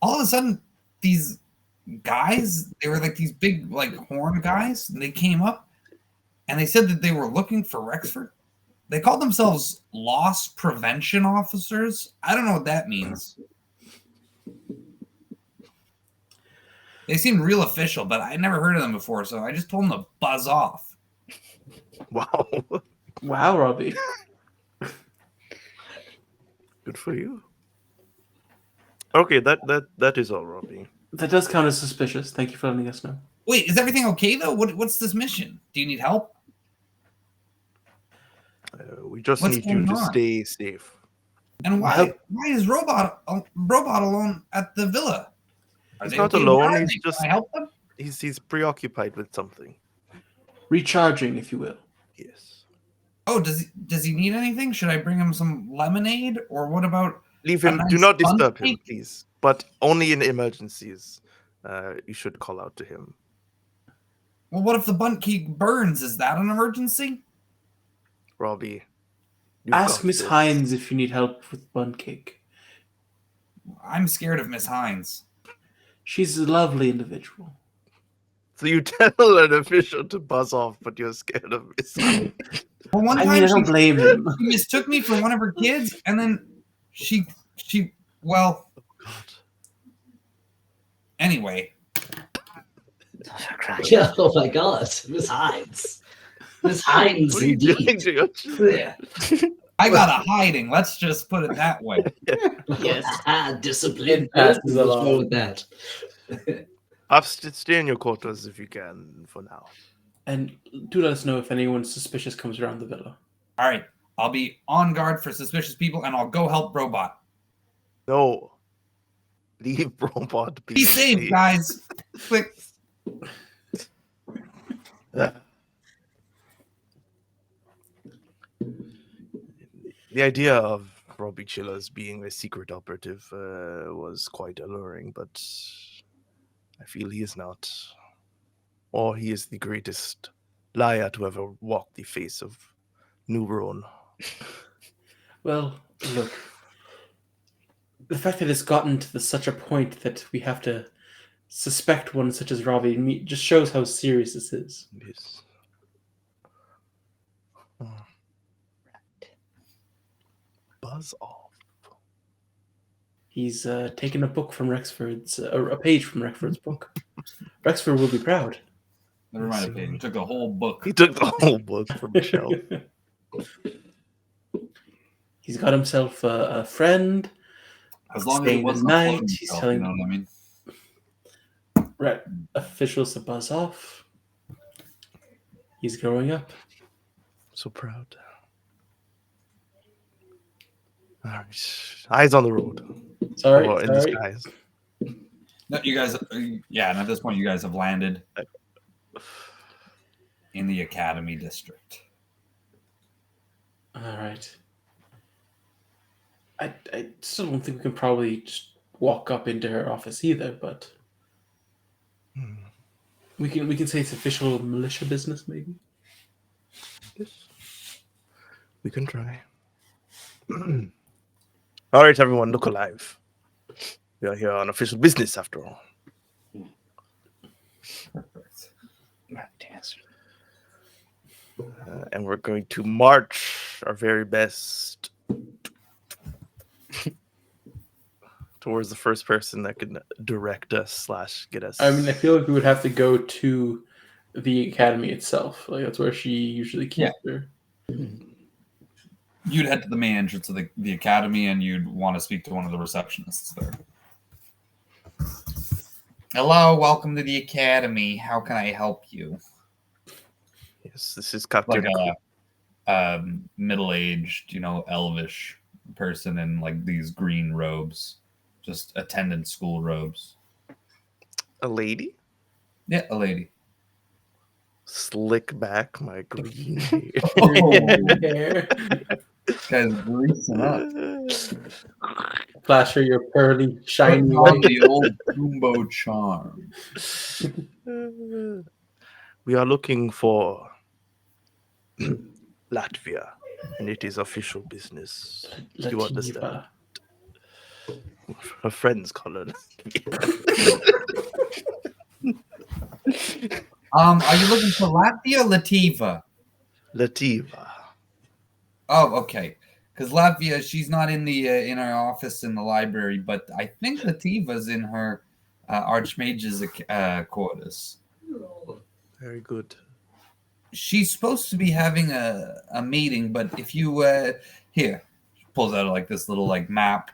Speaker 1: all of a sudden these guys, they were like these big like horn guys, and they came up and they said that they were looking for Rexford. They called themselves loss prevention officers. I don't know what that means. They seemed real official, but I never heard of them before, so I just told them to buzz off.
Speaker 5: Wow.
Speaker 3: Wow, Robbie.
Speaker 5: Good for you. Okay, that is all, Robbie.
Speaker 3: That does count as suspicious. Thank you for letting us know.
Speaker 1: Wait, is everything okay though? What's this mission? Do you need help?
Speaker 5: We just
Speaker 1: What's
Speaker 5: need you
Speaker 1: going
Speaker 5: to
Speaker 1: on?
Speaker 5: stay safe.
Speaker 1: And why is Robot alone at the villa?
Speaker 5: He's not alone. He's just
Speaker 1: Can I help them?
Speaker 5: he's preoccupied with something.
Speaker 3: Recharging, if you will.
Speaker 5: Yes.
Speaker 1: Oh, does he need anything? Should I bring him some lemonade, or what about?
Speaker 5: Leave him. Do
Speaker 1: nice
Speaker 5: not
Speaker 1: bun
Speaker 5: disturb him,
Speaker 1: cake?
Speaker 5: please. But only in emergencies. You should call out to him.
Speaker 1: Well, what if the bunt cake burns? Is that an emergency?
Speaker 5: Robbie. you've
Speaker 3: Ask
Speaker 5: got
Speaker 3: Miss
Speaker 5: this.
Speaker 3: Hines if you need help with bun cake.
Speaker 1: I'm scared of Miss Hines.
Speaker 3: She's a lovely individual.
Speaker 5: So you tell an official to buzz off, but you're scared of Miss Hines.
Speaker 1: Well, one
Speaker 3: I
Speaker 1: time
Speaker 3: mean, I don't blame him.
Speaker 1: she mistook me for one of her kids, and then she anyway.
Speaker 6: For Christ.
Speaker 2: Yeah, oh my god, Miss Hines. Miss Hines,
Speaker 5: What are you doing
Speaker 2: indeed.
Speaker 5: to your
Speaker 2: Yeah.
Speaker 1: I got a hiding. Let's just put it that way.
Speaker 2: Yes. Discipline.
Speaker 3: It passes
Speaker 2: What's
Speaker 3: along.
Speaker 2: wrong with that?
Speaker 5: Stay in your quarters if you can for now.
Speaker 3: And do let us know if anyone suspicious comes around the villa.
Speaker 1: All right, I'll be on guard for suspicious people, and I'll go help Robot.
Speaker 5: No. Leave Robot
Speaker 1: Be safe, guys. Quick.
Speaker 5: The idea of Robbie Chillers being a secret operative was quite alluring, but I feel he is not. Or he is the greatest liar to ever walk the face of New Roan.
Speaker 3: Well, look. The fact that it's gotten to such a point that we have to suspect one such as Robbie just shows how serious this is.
Speaker 5: Yes. Buzz off.
Speaker 3: He's taken a book from Rexford's, a page from Rexford's book. Rexford will be proud.
Speaker 1: Never mind a page. He took a whole book.
Speaker 5: He took the whole book from the shelf.
Speaker 3: He's got himself a friend.
Speaker 1: As long as it
Speaker 3: Staying
Speaker 1: wasn't
Speaker 3: the
Speaker 1: a
Speaker 3: night,
Speaker 1: floating
Speaker 3: he's
Speaker 1: shelf,
Speaker 3: telling-
Speaker 1: you know what I mean?
Speaker 3: Right, officials to buzz off. He's growing up.
Speaker 5: So proud. All right. Eyes on the road.
Speaker 3: Sorry,
Speaker 5: Or in the
Speaker 3: sorry.
Speaker 5: skies.
Speaker 1: No, you guys, and at this point, you guys have landed in the Academy District.
Speaker 3: All right. I still don't think we can probably just walk up into her office either, but we can say it's official militia business, maybe.
Speaker 5: Yes. We can try. All right, everyone, look alive. We are here on official business, after all.
Speaker 1: Perfect.
Speaker 6: Yes.
Speaker 5: And we're going to march our very best towards the first person that can direct us / get us.
Speaker 3: I mean, I feel like we would have to go to the academy itself. Like that's where she usually keeps her.
Speaker 1: You'd head to the main entrance of the Academy, and you'd want to speak to one of the receptionists there. Hello, welcome to the Academy. How can I help you?
Speaker 5: Yes, this is Captain.
Speaker 1: Like a middle-aged, elvish person in like these green robes, just attendant school robes.
Speaker 5: A lady?
Speaker 1: Yeah, a lady.
Speaker 5: Slick back my green hair.
Speaker 3: Hair.
Speaker 1: Guy's greasing up.
Speaker 3: Flash her your pearly, shiny
Speaker 1: On
Speaker 3: white.
Speaker 1: the old Jumbo charm.
Speaker 5: We are looking for Latvia, and it is official business. You understand?
Speaker 3: Lativa.
Speaker 5: Her friends call her.
Speaker 1: Are you looking for Latvia or Lativa?
Speaker 5: Lativa.
Speaker 1: Oh, okay. Because Latvia, she's not in the in her office in the library, but I think Lativa's in her Archmage's quarters.
Speaker 5: Very good.
Speaker 1: She's supposed to be having a meeting, but if you here, she pulls out like this little like map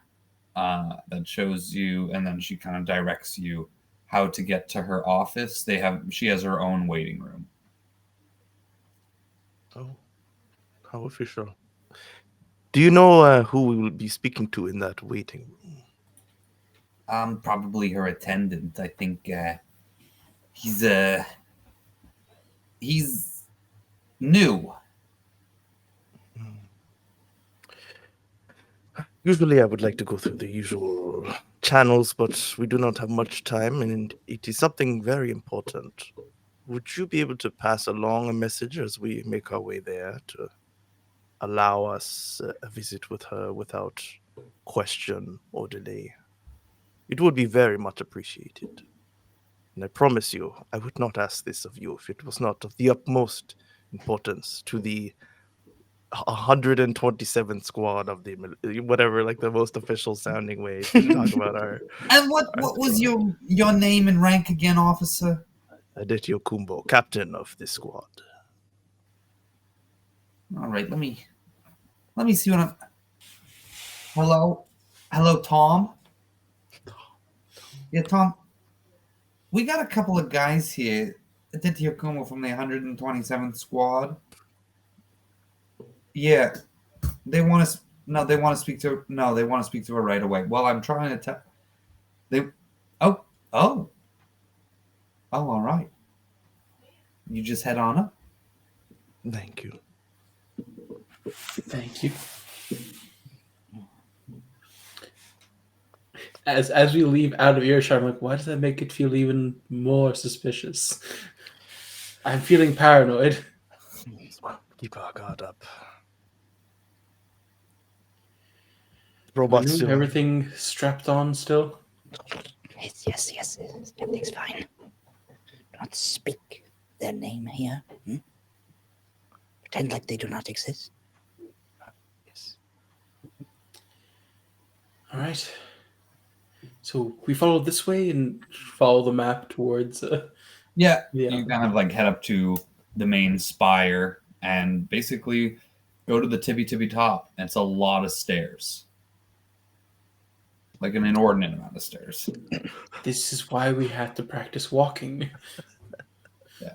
Speaker 1: that shows you, and then she kind of directs you how to get to her office. She has her own waiting room.
Speaker 5: Oh, how official. Do you know who we will be speaking to in that waiting room?
Speaker 1: Probably her attendant. I think he's new.
Speaker 5: Usually I would like to go through the usual channels, but we do not have much time, and it is something very important. Would you be able to pass along a message as we make our way there to allow us a visit with her without question or delay? It would be very much appreciated. And I promise you, I would not ask this of you if it was not of the utmost importance to the 127th squad of the whatever, like the most official sounding way to talk about our.
Speaker 1: And what was your name and rank again, officer?
Speaker 5: Adityo Kumbo, captain of this squad.
Speaker 1: All right, let me see what I'm. Hello, Tom. Yeah, Tom. We got a couple of guys here. Adityo Kumbo from the 127th squad. Yeah, they want to. No, they want to speak to. No, they want to speak to her right away. Well, I'm trying to tell. They. Oh. All right. You just head on up.
Speaker 5: Thank you.
Speaker 3: Thank you. As we leave out of earshot, I'm like, why does that make it feel even more suspicious? I'm feeling paranoid.
Speaker 5: Keep our guard up.
Speaker 3: Robots, everything strapped on still?
Speaker 6: Yes. Everything's fine. Do not speak their name here. Pretend like they do not exist.
Speaker 5: Yes.
Speaker 3: All right. So we follow this way and follow the map towards.
Speaker 1: Yeah, you kind of like head up to the main spire and basically go to the tippy top. And it's a lot of stairs, like an inordinate amount of stairs.
Speaker 3: This is why we have to practice walking.
Speaker 1: Yeah,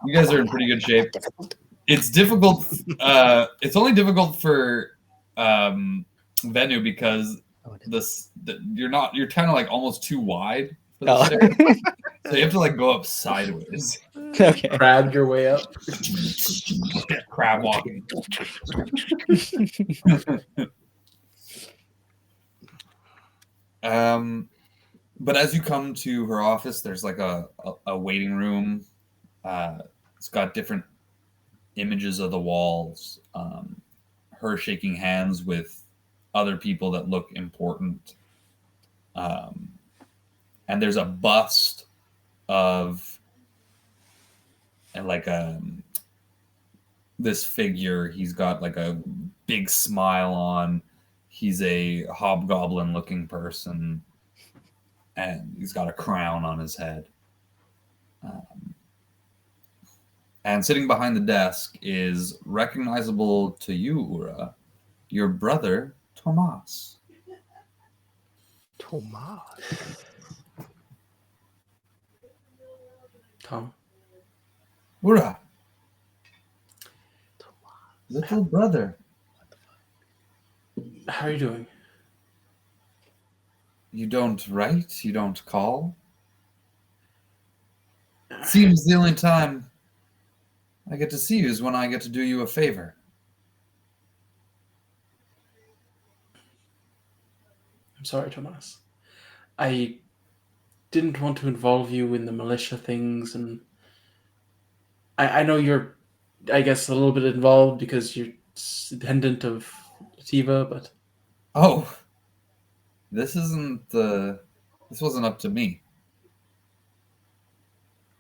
Speaker 1: you guys are in pretty good shape. It's difficult. It's only difficult for Venu because you're kind of like almost too wide for the stairs. So you have to like go up sideways.
Speaker 6: Okay.
Speaker 3: Crab your way up.
Speaker 1: Crab walking. But as you come to her office, there's like a waiting room. It's got different images of the walls. Her shaking hands with other people that look important. And there's a bust of this figure. He's got like a big smile on. He's a hobgoblin looking person, and he's got a crown on his head. And sitting behind the desk is recognizable to you, Ura, your brother, Tomas.
Speaker 5: Tomas.
Speaker 3: Tom.
Speaker 1: Ura. Little brother.
Speaker 3: How are you doing?
Speaker 1: You don't write? You don't call? Seems the only time I get to see you is when I get to do you a favor.
Speaker 3: I'm sorry, Tomas. I didn't want to involve you in the militia things, and I know you're I guess, a little bit involved because you're dependent of Lativa, but
Speaker 1: Oh, this isn't. This wasn't up to me.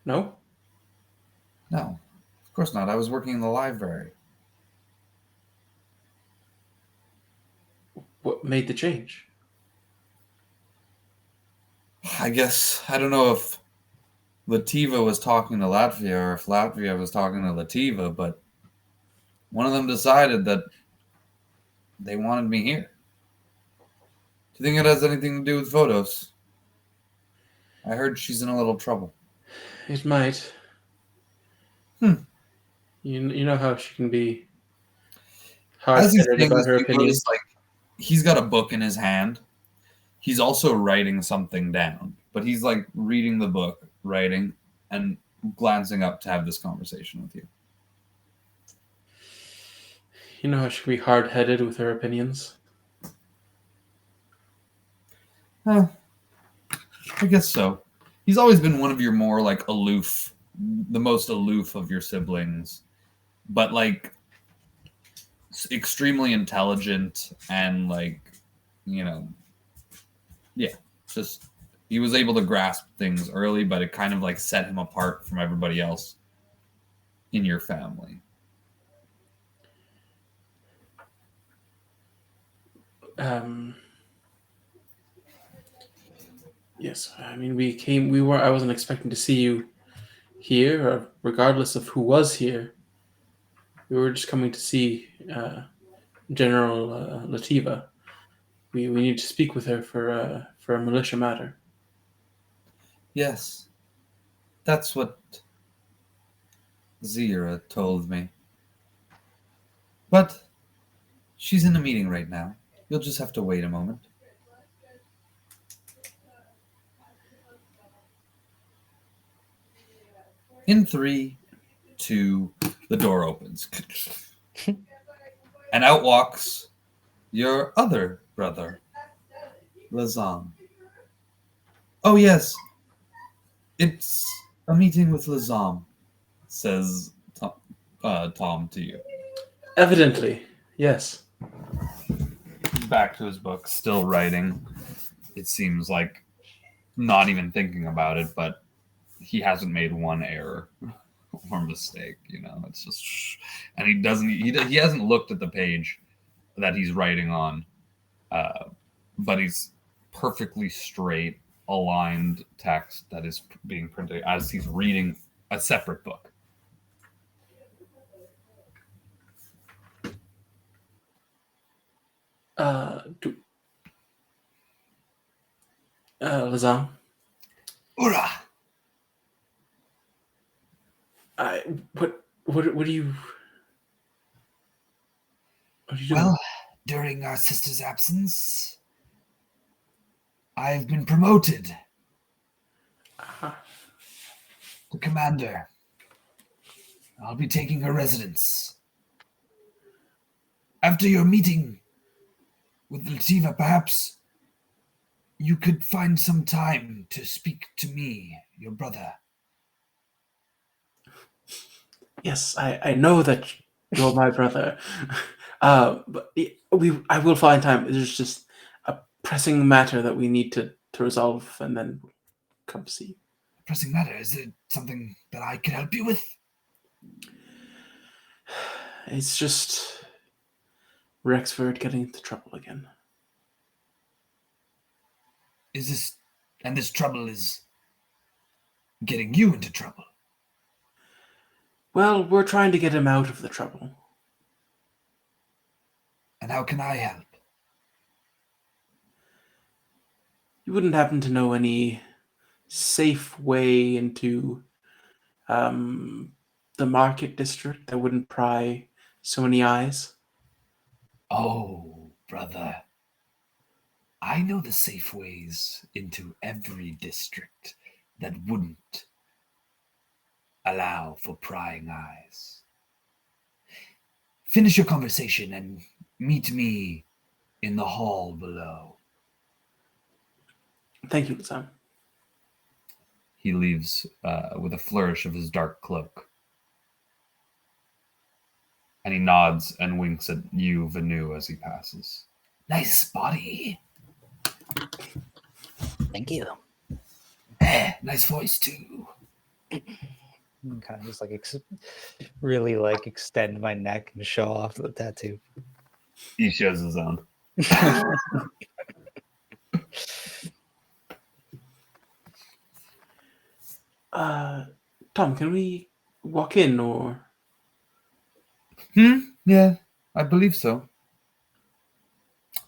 Speaker 3: no?
Speaker 1: No, of course not. I was working in the library.
Speaker 3: What made the change?
Speaker 1: I guess I don't know if Lativa was talking to Latvia or if Latvia was talking to Lativa, but one of them decided that they wanted me here. Do you think it has anything to do with photos? I heard she's in a little trouble.
Speaker 3: It might.
Speaker 1: Hmm.
Speaker 3: You know how she can be
Speaker 1: As he's
Speaker 3: hard-headed
Speaker 1: saying
Speaker 3: about
Speaker 1: this,
Speaker 3: her
Speaker 1: you
Speaker 3: opinions.
Speaker 1: notice, like, he's got a book in his hand. He's also writing something down, but he's like reading the book, writing, and glancing up to have this conversation with you.
Speaker 3: You know how she can be hard-headed with her opinions.
Speaker 1: Huh. I guess so. He's always been one of your more like aloof, the most aloof of your siblings, but like extremely intelligent and like, you know, yeah, just he was able to grasp things early, but it kind of like set him apart from everybody else in your family.
Speaker 3: Yes, I mean, I wasn't expecting to see you here, or regardless of who was here. We were just coming to see General Lativa. We need to speak with her for a militia matter.
Speaker 1: Yes, that's what Zira told me. But she's in a meeting right now. You'll just have to wait a moment. In 3, 2, the door opens. And out walks your other brother, Lazam. Oh, yes, it's a meeting with Lazam, says Tom to you.
Speaker 3: Evidently, yes.
Speaker 1: Back to his book, still writing. It seems like not even thinking about it, but he hasn't made one error or mistake. It's just, and he hasn't looked at the page that he's writing on, but he's perfectly straight, aligned text that is being printed as he's reading a separate book.
Speaker 3: Lazam.
Speaker 1: Ura!
Speaker 3: What are you? What are you doing?
Speaker 1: Well, during our sister's absence, I've been promoted to commander. I'll be taking her residence. After your meeting with Lativa, perhaps you could find some time to speak to me, your brother.
Speaker 3: Yes, I know that you're my brother. But I will find time. There's just a pressing matter that we need to resolve, and then we'll come see.
Speaker 1: Pressing matter? Is it something that I could help you with?
Speaker 3: It's just Rexford getting into trouble again.
Speaker 1: And this trouble is getting you into trouble?
Speaker 3: Well, we're trying to get him out of the trouble.
Speaker 1: And how can I help?
Speaker 3: You wouldn't happen to know any safe way into the market district that wouldn't pry so many eyes?
Speaker 1: Oh, brother. I know the safe ways into every district that wouldn't allow for prying eyes. Finish your conversation and meet me in the hall below.
Speaker 3: Thank you, Lazam.
Speaker 1: He leaves with a flourish of his dark cloak. And he nods and winks at you, Vanu, as he passes. Nice body.
Speaker 6: Thank you.
Speaker 1: Nice voice, too.
Speaker 6: Kind of just like really like extend my neck and show off the tattoo.
Speaker 1: He shows his own.
Speaker 3: Tom, can we walk in or?
Speaker 1: Yeah, I believe so.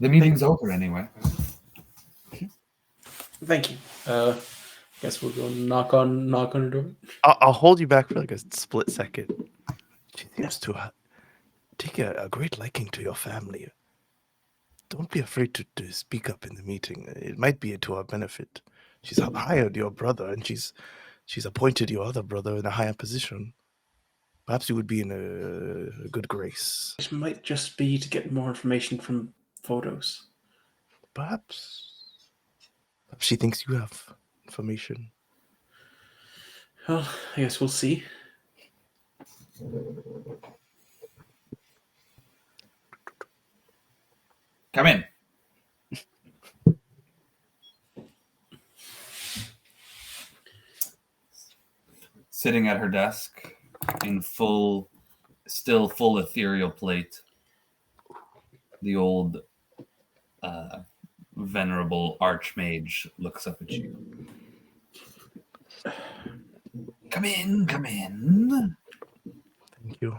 Speaker 1: The meeting's over anyway.
Speaker 3: Thank you. Guess we'll go knock on the door.
Speaker 5: I'll hold you back for like a split second. She seems to take a great liking to your family. Don't be afraid to speak up in the meeting. It might be to our benefit. She's hired your brother, and she's appointed your other brother in a higher position. Perhaps you would be in a good grace.
Speaker 3: This might just be to get more information from photos.
Speaker 5: Perhaps she thinks you have information.
Speaker 3: Well, I guess we'll see.
Speaker 1: Come in. Sitting at her desk in still full ethereal plate, the old venerable archmage looks up at you. Come in, come in.
Speaker 5: Thank you.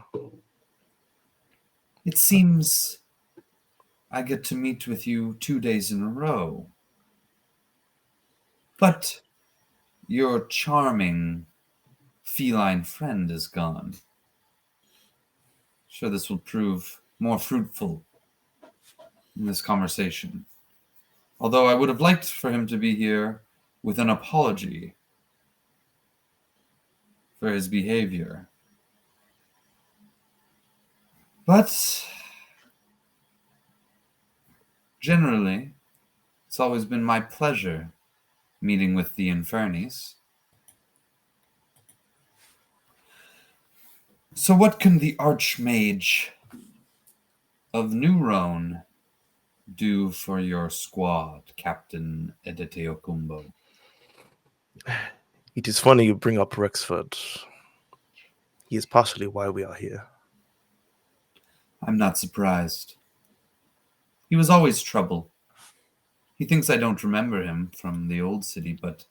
Speaker 1: It seems I get to meet with you 2 days in a row. But your charming feline friend is gone. Sure, this will prove more fruitful in this conversation. Although I would have liked for him to be here with an apology for his behavior. But generally, it's always been my pleasure meeting with the Infernis. So what can the Archmage of New Roan do for your squad, Captain Edete Okumbo?
Speaker 5: It is funny you bring up Rexford. He is partially why we are here.
Speaker 1: I'm not surprised. He was always trouble. He thinks I don't remember him from the old city, but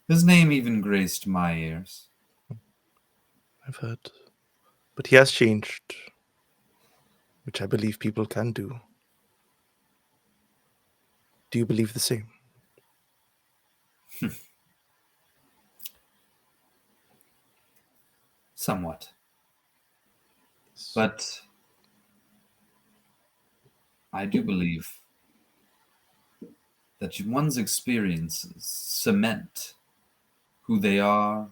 Speaker 1: his name even graced my ears.
Speaker 5: I've heard. But he has changed, which I believe people can do. Do you believe the same?
Speaker 1: Somewhat. But I do believe that one's experiences cement who they are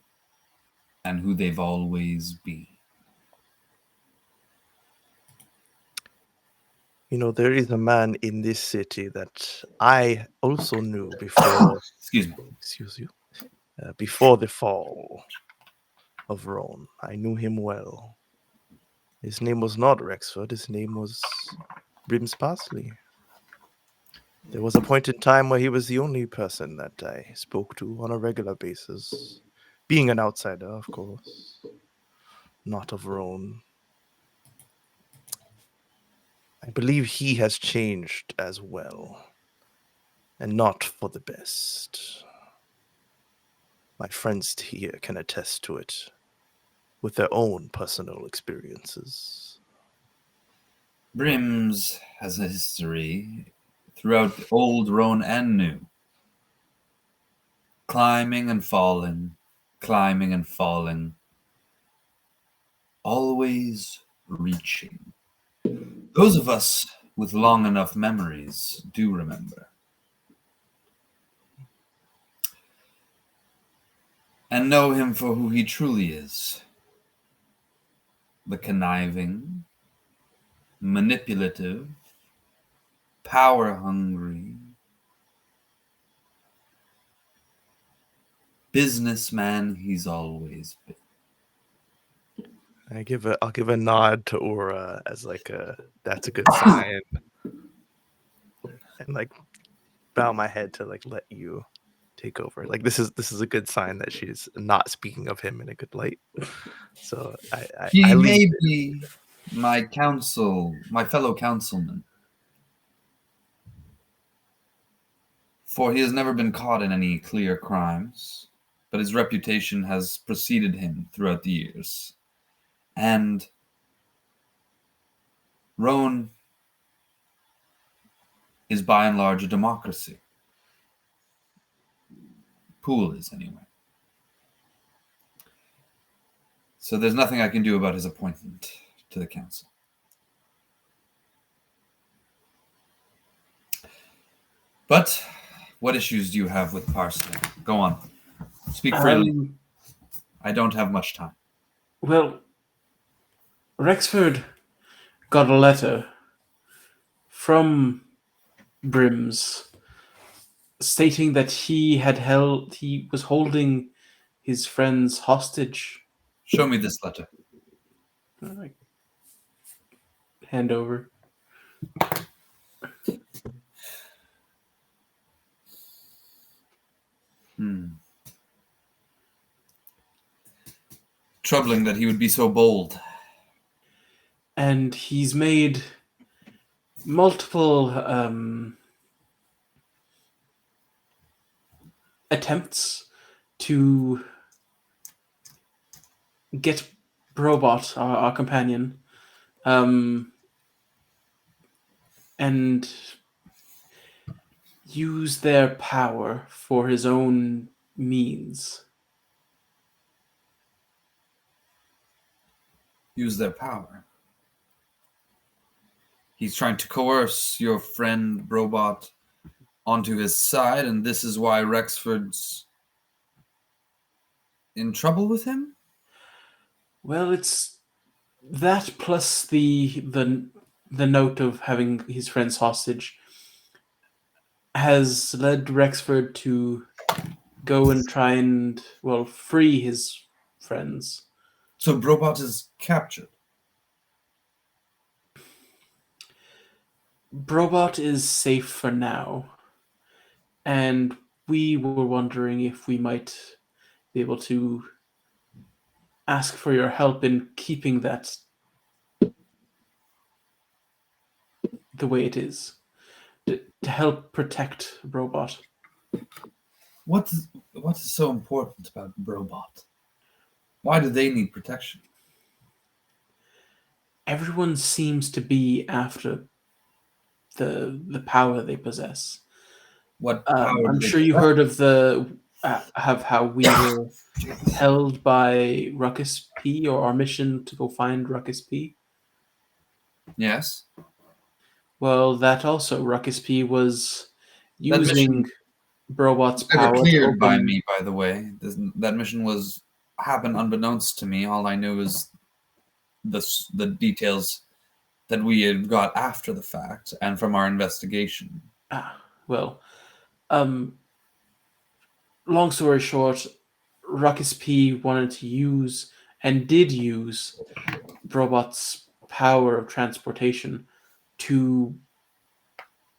Speaker 1: and who they've always been.
Speaker 5: You know, there is a man in this city that I also knew before.
Speaker 1: Excuse me.
Speaker 5: Excuse you. Before the fall of Roan, I knew him well. His name was not Rexford. His name was Brims Parsley. There was a point in time where he was the only person that I spoke to on a regular basis. Being an outsider, of course. Not of Roan. I believe he has changed as well. And not for the best. My friends here can attest to it with their own personal experiences.
Speaker 1: Brims has a history throughout old Roan and new. Climbing and falling, always reaching. Those of us with long enough memories do remember. And know him for who he truly is. The conniving, manipulative, power-hungry businessman he's always been.
Speaker 5: I'll give a nod to Aura as like that's a good sign, and like bow my head to like let you take over. Like this is a good sign that she's not speaking of him in a good light. So I
Speaker 1: He
Speaker 5: leave.
Speaker 1: may be my fellow councilman, for he has never been caught in any clear crimes, but his reputation has preceded him throughout the years. And Roan is by and large a democracy. Pool is, anyway. So there's nothing I can do about his appointment to the council. But what issues do you have with Parsley? Go on. Speak freely. I don't have much time.
Speaker 3: Well, Rexford got a letter from Brims stating that he was holding his friends hostage.
Speaker 1: Show me this letter.
Speaker 3: Hand over.
Speaker 1: Troubling that he would be so bold.
Speaker 3: And he's made multiple attempts to get Robot, our companion, and use their power for his own means.
Speaker 1: Use their power. He's trying to coerce your friend Robot onto his side, and this is why Rexford's in trouble with him?
Speaker 3: Well, it's that plus the note of having his friends hostage has led Rexford to go and try and, well, free his friends.
Speaker 1: So Robot is captured?
Speaker 3: Robot is safe for now. And we were wondering if we might be able to ask for your help in keeping that the way it is. To help protect Robot.
Speaker 1: What is so important about Robot? Why do they need protection?
Speaker 3: Everyone seems to be after the power they possess.
Speaker 1: What power
Speaker 3: I'm sure you heard of how we were held by Ruckus P, or our mission to go find Ruckus P.
Speaker 1: Yes.
Speaker 3: Well, that also Ruckus P was using Robot's
Speaker 1: Never
Speaker 3: power to
Speaker 1: cleared by
Speaker 3: open.
Speaker 1: me, by the way. That mission happened unbeknownst to me. All I knew is the details that we had got after the fact and from our investigation.
Speaker 3: Well, long story short, Ruckus P wanted to use and did use Robot's power of transportation to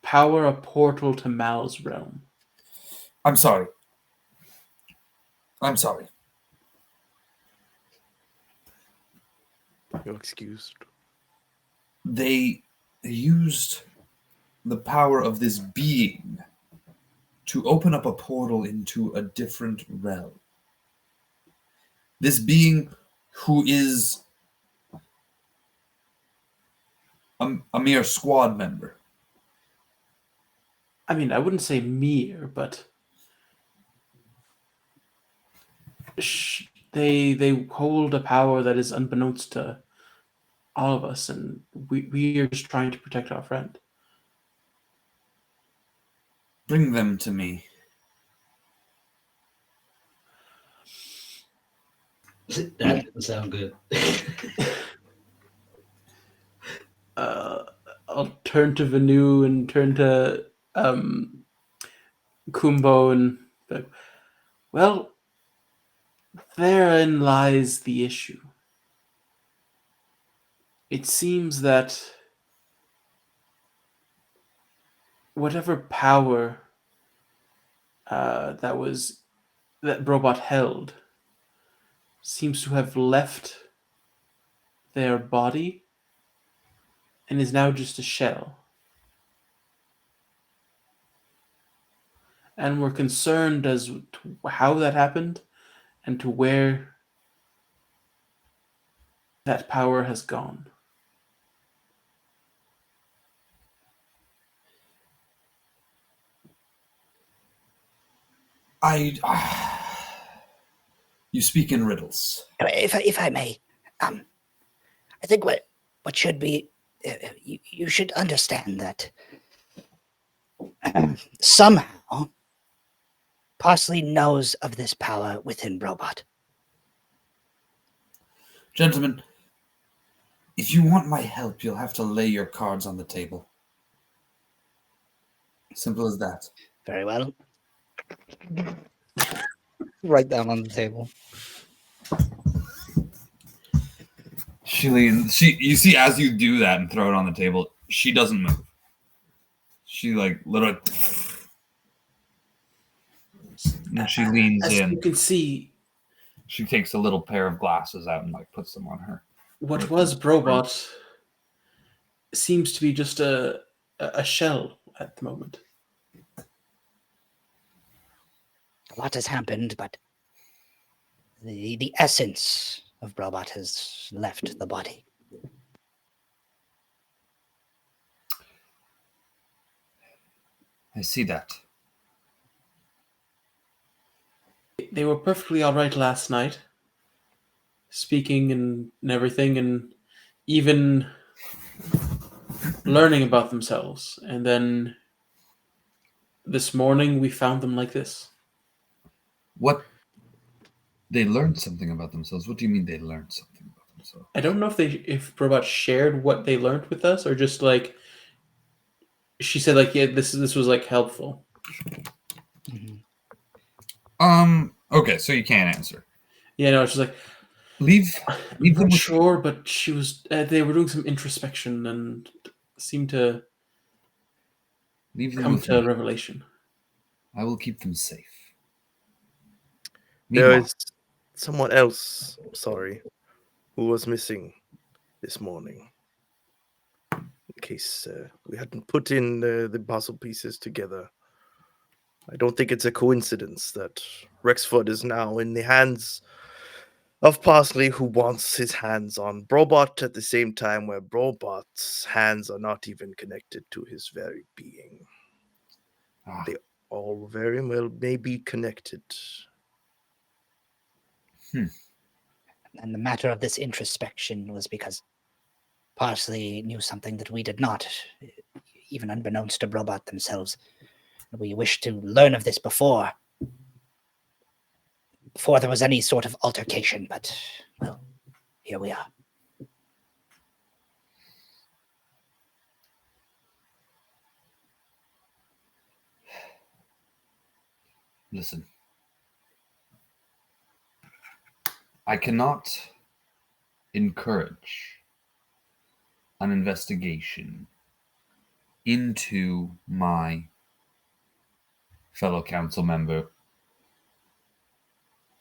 Speaker 3: power a portal to Mal's realm.
Speaker 1: I'm sorry.
Speaker 5: You're excused.
Speaker 1: They used the power of this being to open up a portal into a different realm. This being who is a mere squad member.
Speaker 3: I mean, I wouldn't say mere, but they hold a power that is unbeknownst to all of us, and we are just trying to protect our friend.
Speaker 1: Bring them to me.
Speaker 2: That doesn't sound good.
Speaker 3: I'll turn to Vanu and turn to Kumbo and well, therein lies the issue. it seems that whatever power that robot held seems to have left their body and is now just a shell. And we're concerned as to how that happened and to where that power has gone.
Speaker 1: You speak in riddles.
Speaker 6: If I may, I think what should be, you should understand that somehow Parsley knows of this power within Robot.
Speaker 1: Gentlemen, if you want my help, you'll have to lay your cards on the table. Simple as that.
Speaker 6: Very well. Right down on the table.
Speaker 1: She leans. You see, as you do that and throw it on the table, she doesn't move. She literally. And she leans
Speaker 3: As
Speaker 1: in.
Speaker 3: you can see,
Speaker 1: She takes a little pair of glasses out and puts them on her.
Speaker 3: what was Brobot seems to be just a shell at the moment.
Speaker 6: A lot has happened, but the essence of Robot has left the body.
Speaker 1: I see that.
Speaker 3: They were perfectly all right last night, speaking and everything, and even learning about themselves. And then this morning we found them like this.
Speaker 1: What? They learned something about themselves. What do you mean they learned something about themselves?
Speaker 3: I don't know if Robot shared what they learned with us, or just she said yeah, this was helpful.
Speaker 6: Mm-hmm.
Speaker 1: Okay, so you can't answer.
Speaker 3: Yeah, no, she's
Speaker 1: Leave
Speaker 3: I'm
Speaker 1: them
Speaker 3: not
Speaker 1: with
Speaker 3: sure, but she was. They were doing some introspection and seemed to
Speaker 1: Leave them
Speaker 3: come
Speaker 1: with
Speaker 3: to
Speaker 1: me.
Speaker 3: revelation.
Speaker 1: I will keep them safe.
Speaker 5: There
Speaker 1: Meanwhile,
Speaker 5: is someone else, sorry, who was missing this morning. In case we hadn't put in the puzzle pieces together. I don't think it's a coincidence that Rexford is now in the hands of Parsley, who wants his hands on Brobot at the same time where Brobot's hands are not even connected to his very being. They all very well may be connected.
Speaker 6: And the matter of this introspection was because Parsley knew something that we did not, even unbeknownst to Robot themselves. We wished to learn of this before there was any sort of altercation, but, well, here we are.
Speaker 1: listen. I cannot encourage an investigation into my fellow council member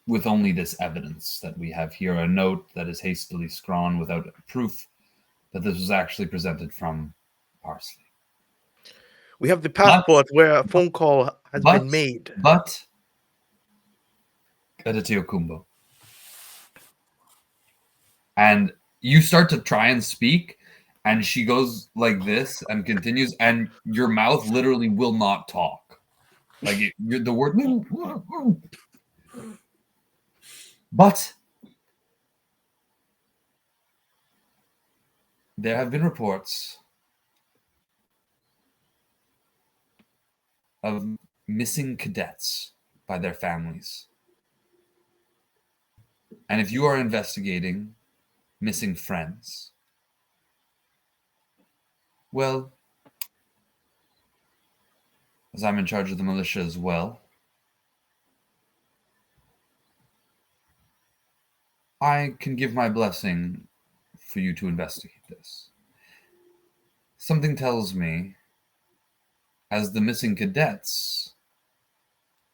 Speaker 1: with only this evidence that we have here, a note that is hastily scrawn without proof that this was actually presented from Parsley.
Speaker 5: We have the passport where a phone call has been
Speaker 1: But
Speaker 5: made.
Speaker 1: Editor Kumbo. And you start to try and speak, and she goes like this and continues, and your mouth literally will not talk. The word. But there have been reports of missing cadets by their families. And if you are investigating missing friends, well, as I'm in charge of the militia as well, I can give my blessing for you to investigate this. Something tells me, as the missing cadets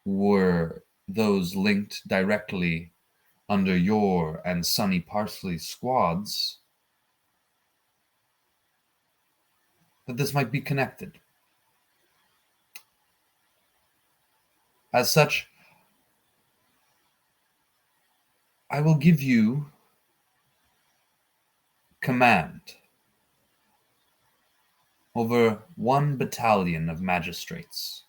Speaker 1: were those linked directly under your and Sonny Parsley's squads, that this might be connected. As such, I will give you command over 1 battalion of magistrates,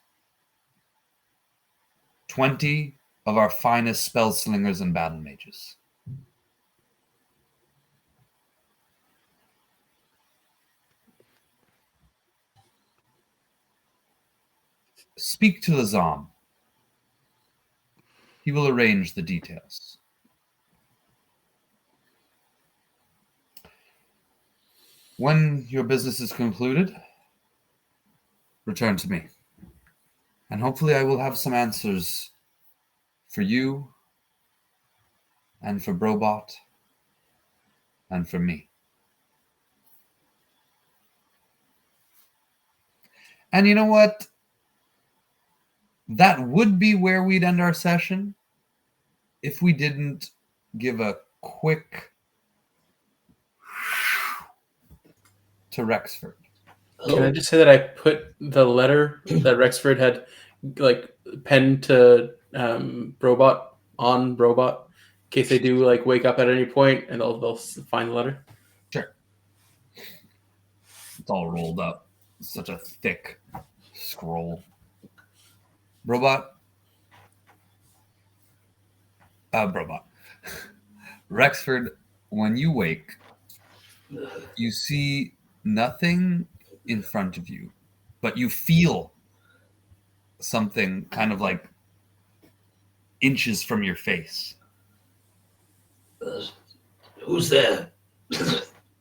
Speaker 1: 20 of our finest spell slingers and battle mages. Speak to Lazam. He will arrange the details. When your business is concluded, return to me. And hopefully I will have some answers for you, and for Brobot, and for me. And you know what? That would be where we'd end our session if we didn't give a quick to Rexford.
Speaker 3: Can I just say that I put the letter that Rexford had, like, penned to Brobot on Brobot, in case they do like wake up at any point and they'll find the letter?
Speaker 1: Sure. It's all rolled up. It's such a thick scroll. Brobot. Rexford, when you wake, you see nothing in front of you, but you feel something kind of like inches from your face.
Speaker 2: Who's there?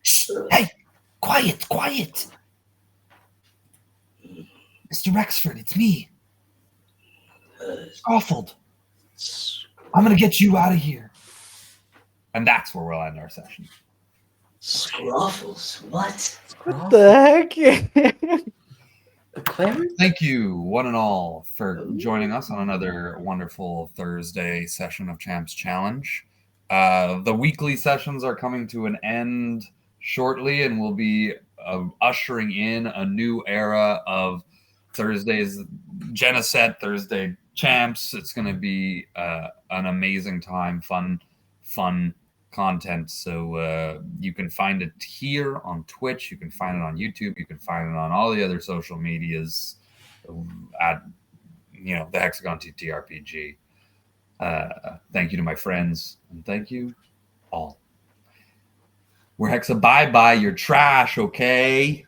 Speaker 1: Shh, hey, quiet. Mr. Rexford, it's me. Scawfeld. I'm going to get you out of here. And that's where we'll end our session.
Speaker 2: Scruffles? What?
Speaker 7: What the heck?
Speaker 1: Thank you, one and all, for joining us on another wonderful Thursday session of Champs Challenge. The weekly sessions are coming to an end shortly, and we'll be ushering in a new era of Thursdays Geneset, Thursday Champs. It's going to be an amazing time, fun content. So you can find it here on Twitch, you can find it on YouTube, you can find it on all the other social medias at the Hexagon TTRPG. Thank you to my friends, and thank you all. We're Hexa, bye-bye, you're trash, okay?